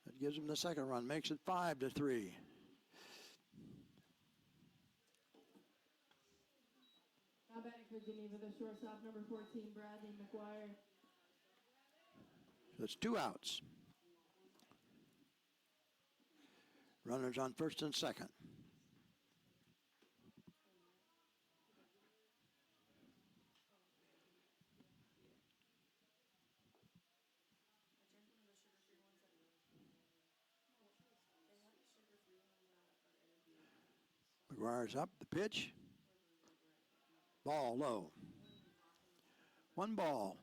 Speaker 1: That gives him the second run. Makes it 5-3.
Speaker 3: Now batting for Geneva, the shortstop, number 14, Bradley McGuire.
Speaker 1: So it's 2 outs. Runners on first and second. McGuire's up, the pitch. Ball low. 1 ball,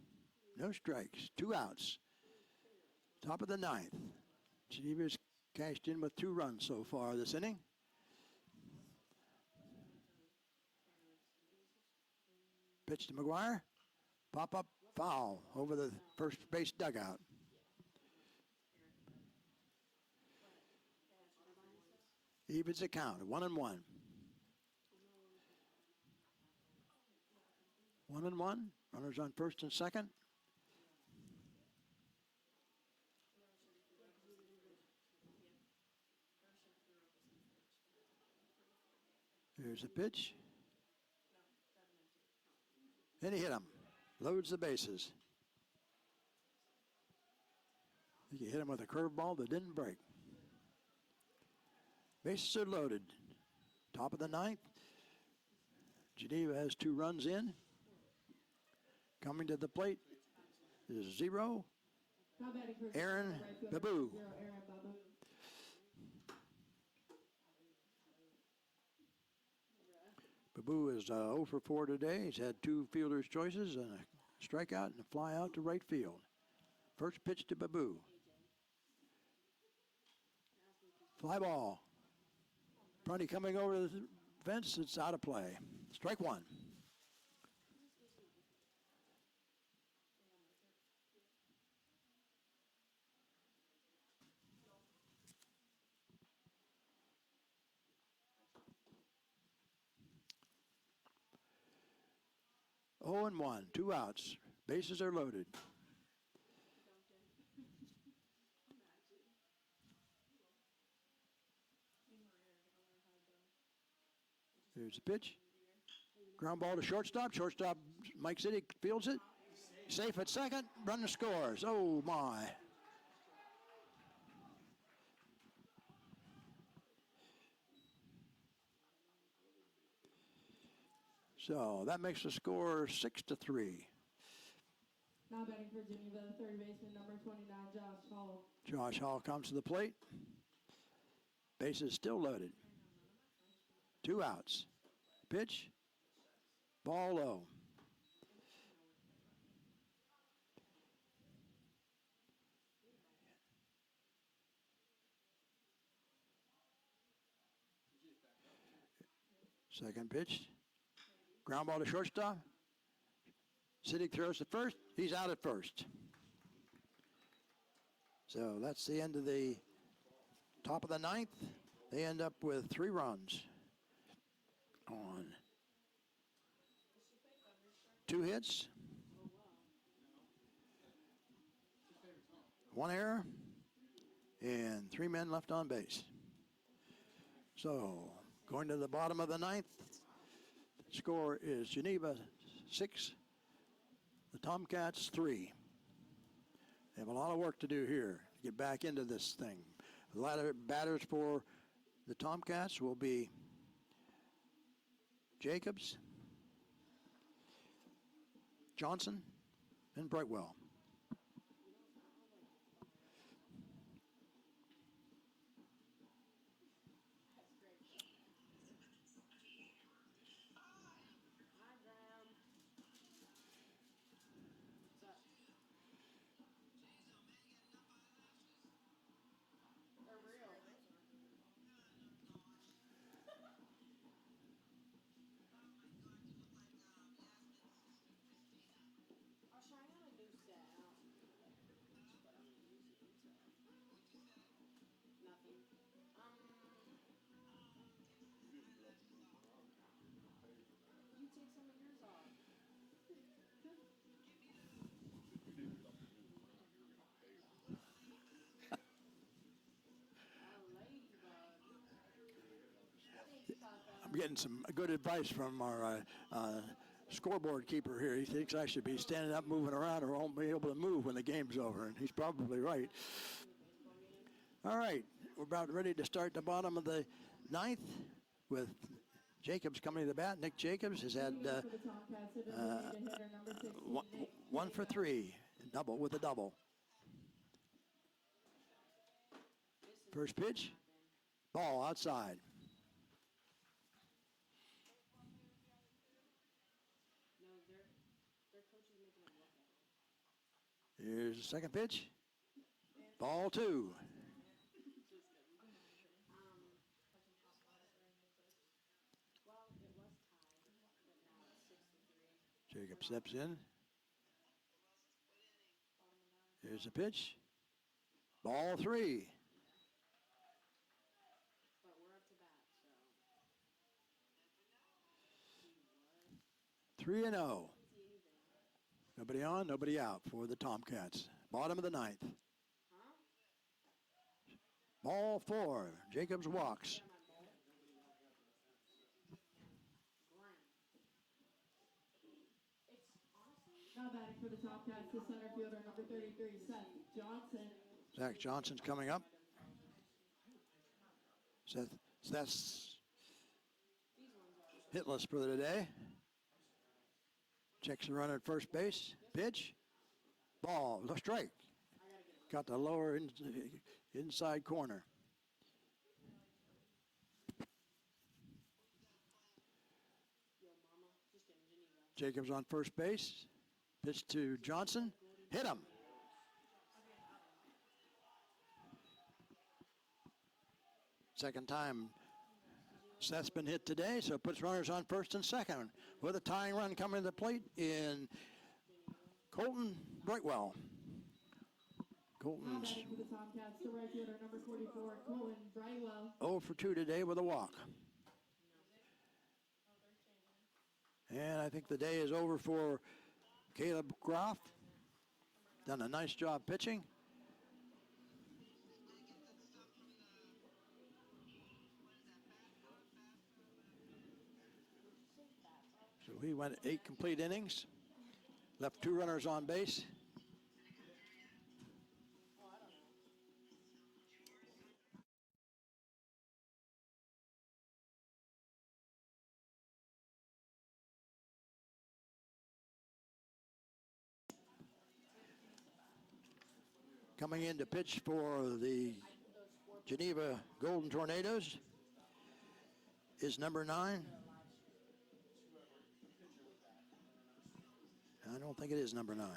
Speaker 1: no strikes, 2 outs. Top of the 9th. Geneva's cashed in with 2 runs so far this inning. Pitch to McGuire. Pop up foul over the first base dugout. Evens the count, 1-1. 1-1. Runners on first and second. Here's a pitch. And he hit him. Loads the bases. I think he hit him with a curveball that didn't break. Bases are loaded. Top of the 9th. Geneva has 2 runs in. Coming to the plate is 0.
Speaker 3: Now batting for
Speaker 1: Aaron
Speaker 3: Geneva, right fielder,
Speaker 1: Babu.
Speaker 3: 0, Aaron Babu.
Speaker 1: Babu is 0 for 4 today. He's had 2 fielder's choices and a strikeout and a fly out to right field. First pitch to Babu. Fly ball. Prunty coming over the fence. It's out of play. Strike 1. Oh and 1, 2 outs. Bases are loaded. Here's the pitch. Ground ball to shortstop. Shortstop Mike City fields it. Safe at second. Runner scores. Oh my. So that makes the score 6-3.
Speaker 3: Now batting for Geneva, the third baseman, number 29, Josh Hall.
Speaker 1: Josh Hall comes to the plate. Bases still loaded. 2 outs. Pitch. Ball low. Second pitch. Ground ball to shortstop. Siddick throws to first. He's out at first. So that's the end of the top of the 9th. They end up with 3 runs on 2 hits, one error, and 3 men left on base. So, going to the bottom of the ninth, score is Geneva 6, the Tomcats 3. They have a lot of work to do here to get back into this thing. The latter batters for the Tomcats will be Jacobs, Johnson, and Brightwell. I'm getting some good advice from our scoreboard keeper here. He thinks I should be standing up, moving around, or won't be able to move when the game's over, and he's probably right. All right, we're about ready to start the bottom of the ninth with Jacobs coming to the bat. Nick Jacobs has had one for 3, double with a double. First pitch, ball outside. Here's the second pitch, ball 2. Jacob steps in. Here's the pitch. Ball 3. Three and 0. Nobody on, nobody out for the Tomcats. Bottom of the ninth. Ball 4. Jacobs walks.
Speaker 3: Now batting for the Tomcats, the center fielder, number 33, Seth Johnson.
Speaker 1: Zach Johnson's coming up. Seth's hitless for the day. Checks the run at first base. Pitch. Ball. The strike. Got the lower inside corner. Jacobs on first base. Pitch to Johnson. Hit him. Second time Seth's been hit today, so puts runners on first and second. With a tying run coming to the plate in Colton Brightwell. Colton's
Speaker 3: Batting for the Tomcats, the right fielder, number 44, Colton Brightwell.
Speaker 1: 0 for 2 today with a walk. And I think the day is over for Caleb Groff. Done a nice job pitching. So he went 8 complete innings. Left 2 runners on base. Coming in to pitch for the Geneva Golden Tornadoes is number 9. I don't think it is number 9.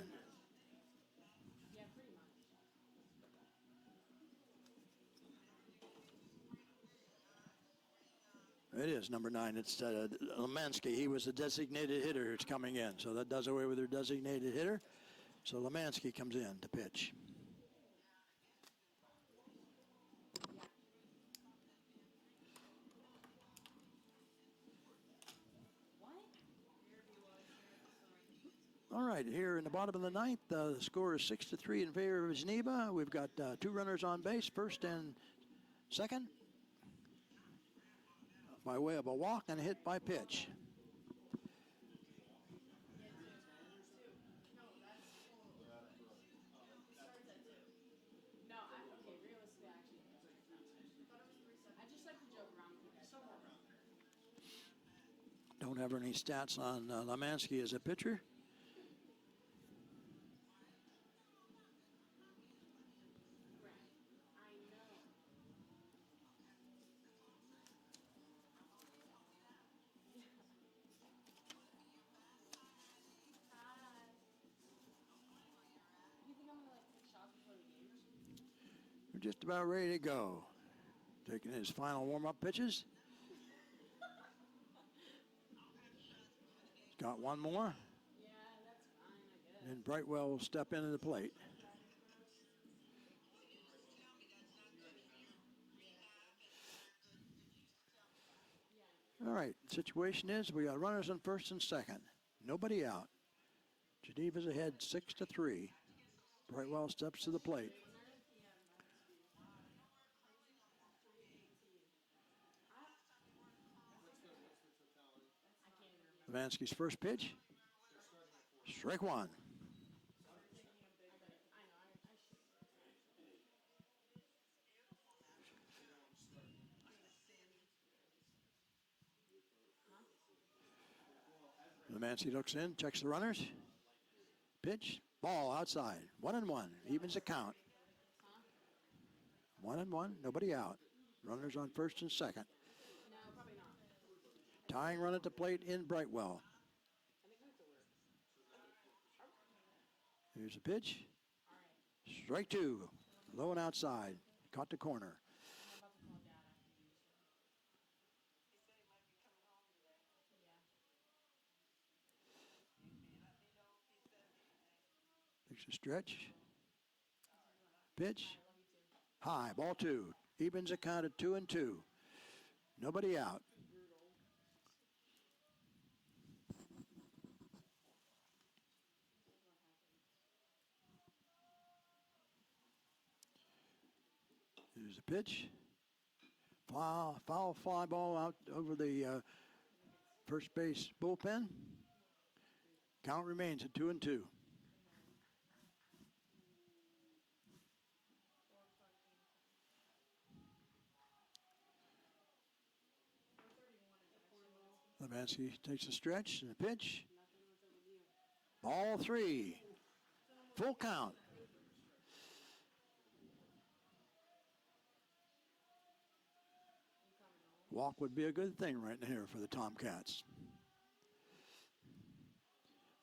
Speaker 1: It is number 9. It's Lemansky. He was the designated hitter who's coming in. So that does away with their designated hitter. So Lemansky comes in to pitch. All right, here in the bottom of the ninth, the score is 6-3 in favor of Geneva. We've got two runners on base, first and second, by way of a walk and a hit by pitch.
Speaker 4: No, okay, realistically, actually, I just like to joke around with people. So more.
Speaker 1: Don't have any stats on Lemansky as a pitcher.
Speaker 4: I know. Hi. You think I'm gonna like take shots before the games?
Speaker 1: We're just about ready to go. Taking his final warm-up pitches. He's got one more.
Speaker 4: Yeah, that's fine, I guess.
Speaker 1: And Brightwell will step into the plate. All right, situation is we got runners on first and second. Nobody out. Geneva's ahead 6-3. Brightwell steps to the plate. Lemansky's first pitch. Strike one. Lemansky looks in, checks the runners. Pitch, ball outside. 1-1, evens the count. 1-1, nobody out. Runners on first and second.
Speaker 4: No, probably not.
Speaker 1: Tying run at the plate in Brightwell. Here's a pitch. Strike two. Low and outside. Caught the corner. Takes a stretch. Pitch. High. Ball two. Evens the count at 2-2. Nobody out. Here's a pitch. Foul fly ball out over the first base bullpen. Count remains at 2-2. Lemansky takes a stretch and a pitch. Ball three. Full count. Walk would be a good thing right here for the Tomcats.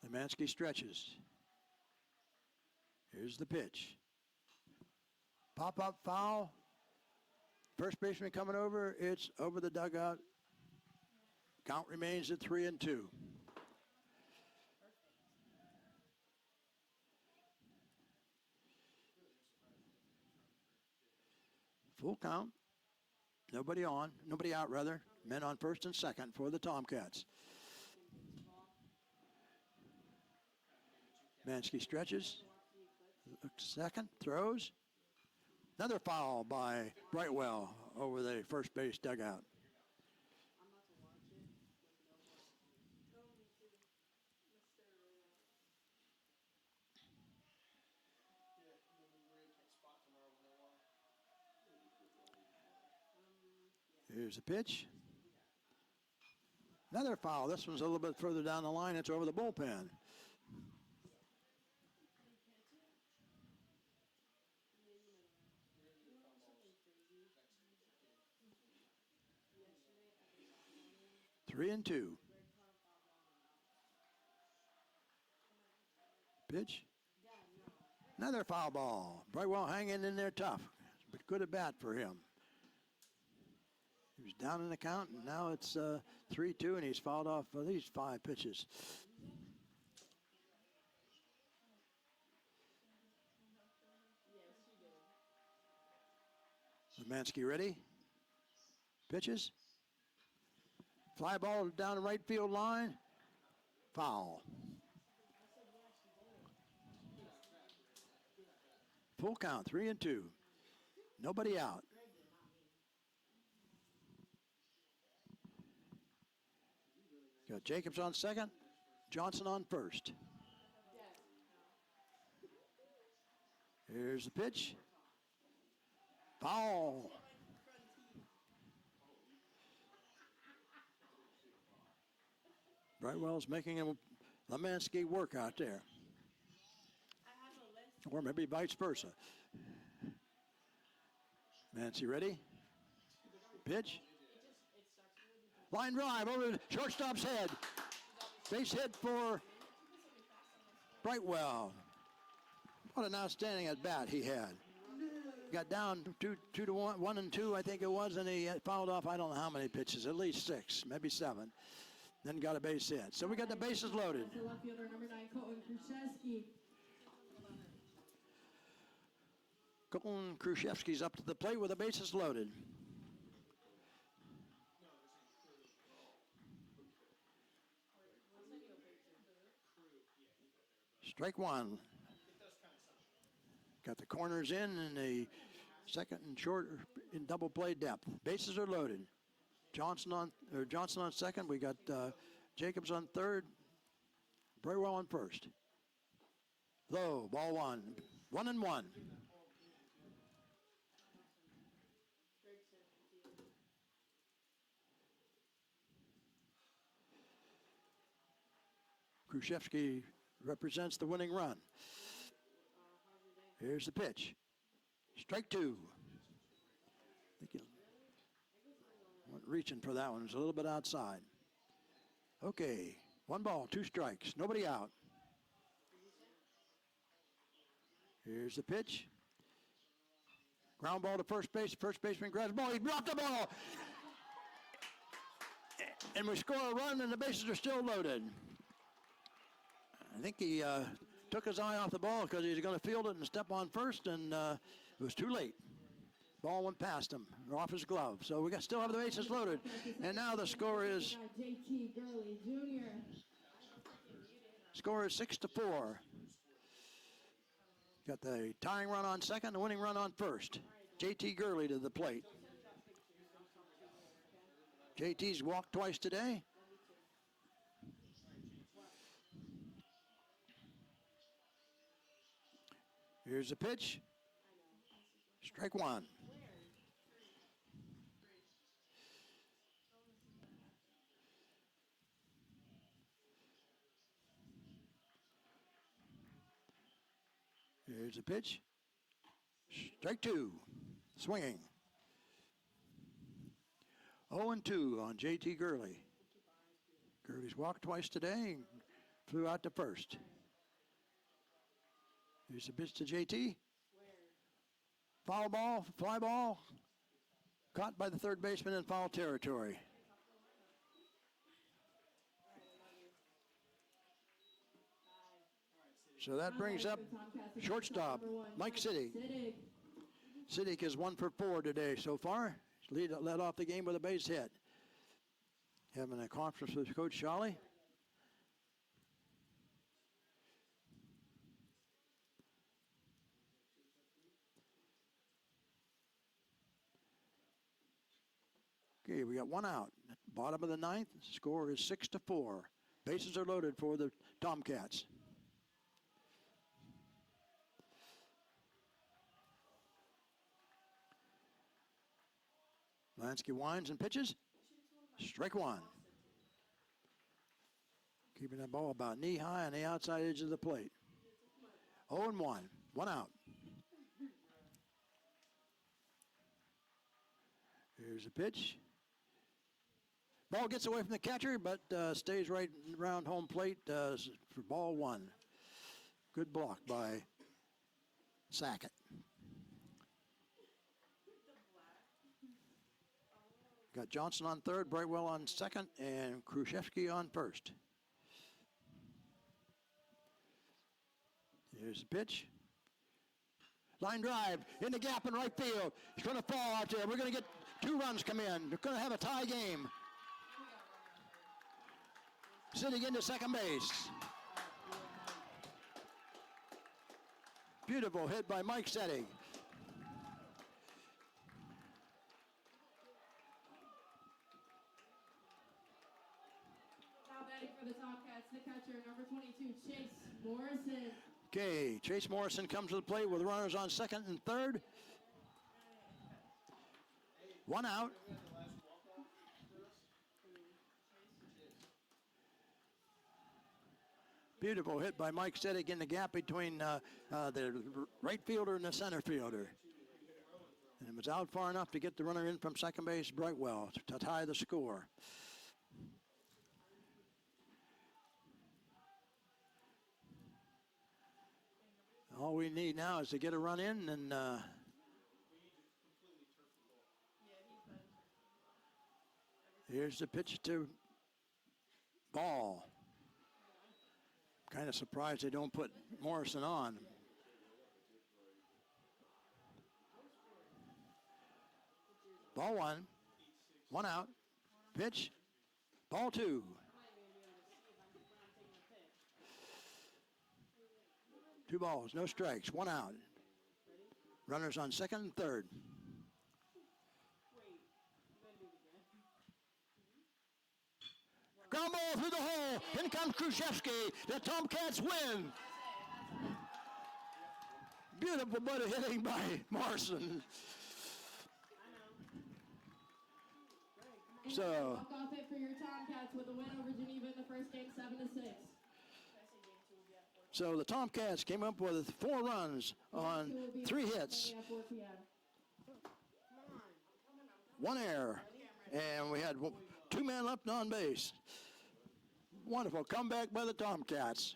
Speaker 1: Lemansky stretches. Here's the pitch. Pop-up foul. First baseman coming over. It's over the dugout. Count remains at 3-2. Full count. Nobody on. Nobody out, rather. Men on first and second for the Tomcats. Lemansky stretches. Looks second. Throws. Another foul by Brightwell over the first base dugout. Here's a pitch. Another foul. This one's a little bit further down the line. It's over the bullpen. Three and two. Pitch. Another foul ball. Brightwell hanging in there tough. But good at bat for him. He was down in the count, and now it's 3-2, and he's fouled off at least 5 pitches. Lemansky ready. Pitches. Fly ball down the right field line. Foul. Full count, 3-2. Nobody out. Got Jacobs on second, Johnson on first. Here's the pitch. Foul. Brightwell's making a Lemansky work out there. Or maybe vice versa. Nancy ready? Pitch. Line drive over the shortstop's head. Base hit for Brightwell. What an outstanding at bat he had. Got down 2-1, 1-2, I think it was, and he fouled off I don't know how many pitches, at least 6, maybe 7. Then got a base hit. So we got the bases loaded.
Speaker 3: The left fielder, number 9, Colton Krzyzewski.
Speaker 1: Colton Krzyzewski's up to the plate with the bases loaded. Strike one. Got the corners in and the second and short in double play depth. Bases are loaded. Johnson on second. We got Jacobs on third. Brightwell on first. Low, ball one. 1-1. Krzyzewski represents the winning run. Here's the pitch. Strike 2. I think he went reaching for that one. It was a little bit outside. Okay, 1 ball, 2 strikes. Nobody out. Here's the pitch. Ground ball to first base. First baseman grabs the ball. He dropped the ball. And we score a run and the bases are still loaded. I think he took his eye off the ball because he was going to field it and step on first, and it was too late. Ball went past him, or off his glove. So we still have the bases loaded. And now the score is
Speaker 3: JT Gurley Jr.
Speaker 1: 6-4. Got the tying run on second, the winning run on first. JT Gurley to the plate. JT's walked twice today. Here's the pitch. Strike 1. Here's the pitch. Strike 2. Swinging. 0-2 on JT Gurley. Gurley's walked twice today and flew out to first. Here's the pitch to JT. Foul ball, fly ball. Caught by the third baseman in foul territory. So that brings up shortstop, Mike Siddick. Siddick is 1 for 4 today so far. Led off the game with a base hit. Having a conference with Coach Shawley. Okay, we got 1 out. Bottom of the 9th, score is 6-4. Bases are loaded for the Tomcats. Lansky winds and pitches. Strike 1. Keeping that ball about knee high on the outside edge of the plate. 0-1. 1 out. Here's a pitch. Ball gets away from the catcher, but stays right around home plate for ball 1. Good block by Sackett. Got Johnson on third, Brightwell on second, and Krzyzewski on first. Here's the pitch. Line drive in the gap in right field. It's going to fall out there. We're going to get 2 runs come in. We're going to have a tie game. Sitting into second base. Beautiful hit by Mike Settig.
Speaker 3: Now batting for the Tomcats, the catcher, number 22, Chase Morrison.
Speaker 1: Okay, Chase Morrison comes to the plate with runners on second and third. One out. Beautiful hit by Mike Settig in the gap between the right fielder and the center fielder. And it was out far enough to get the runner in from second base, Brightwell, to tie the score. All we need now is to get a run in, and here's the pitch to Ball. Kind of surprised they don't put Morrison on. Ball one. One out. Pitch. Ball two. Two balls, no strikes, one out. Runners on second and third. Ground ball through the hole. In comes Khrushchevsky. The Tomcats win. Beautiful bit of hitting by Morrison. So,
Speaker 3: Walk-off hit for your Tomcats with a win over Geneva in the first game, 7-6.
Speaker 1: so the Tomcats came up with 4 runs on 3 hits, 1 error, and we had 2 men left on base. Wonderful comeback by the Tomcats.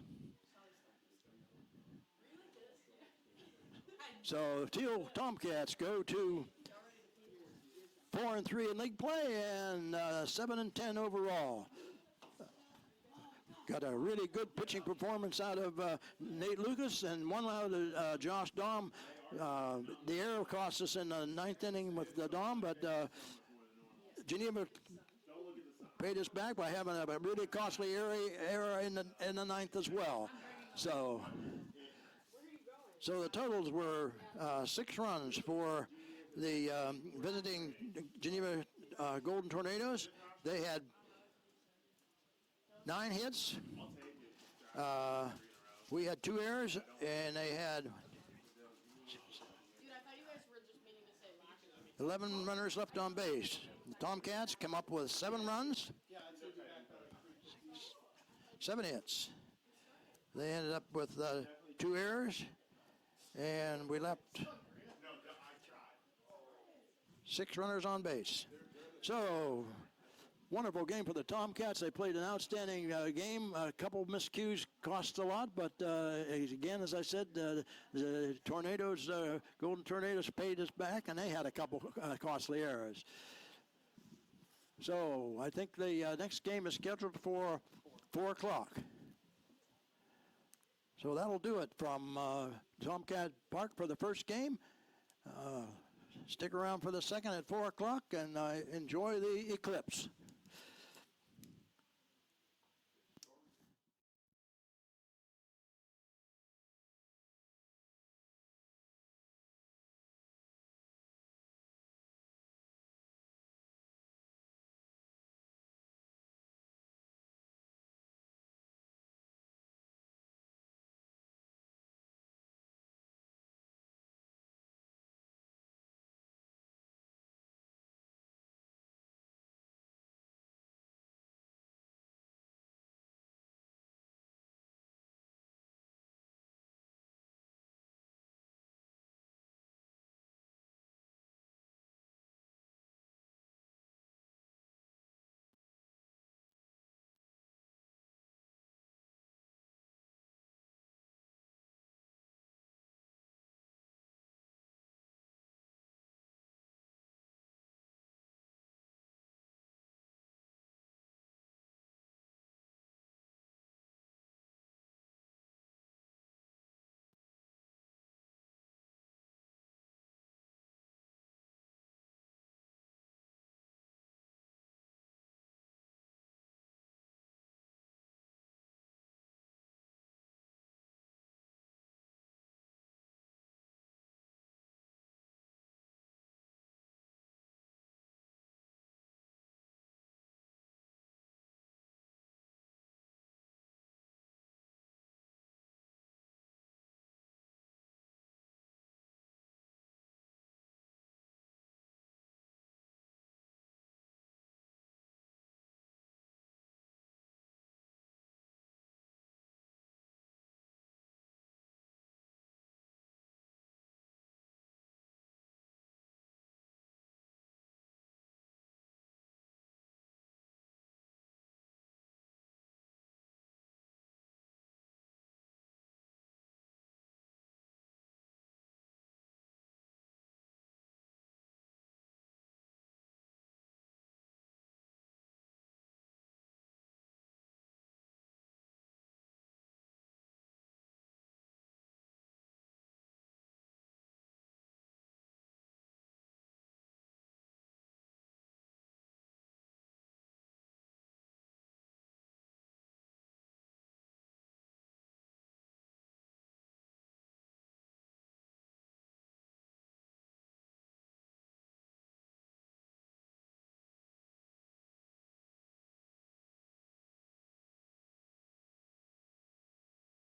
Speaker 1: So the Teal Tomcats go to 4-3 in league play and 7-10 overall. Got a really good pitching performance out of Nate Lucas and one out of Josh Dahm. The error cost us in the 9th inning with the Dahm, but Geneva paid us back by having a really costly error in the 9th as well. So the totals were 6 runs for the visiting Geneva Golden Tornadoes. They had 9 hits. We had 2 errors, and they had
Speaker 4: Dude, I thought you guys were just meaning to say lock it.
Speaker 1: 11 runners left on base. The Tomcats come up with 7 runs, 7 hits. They ended up with 2 errors, and we left 6 runners on base. So, wonderful game for the Tomcats. They played an outstanding game. A couple miscues cost a lot, but again, as I said, the Tornadoes, Golden Tornadoes paid us back, and they had a couple costly errors. So I think the next game is scheduled for 4 o'clock. So that'll do it from Tomcat Park for the first game. Stick around for the second at 4 o'clock and enjoy the eclipse.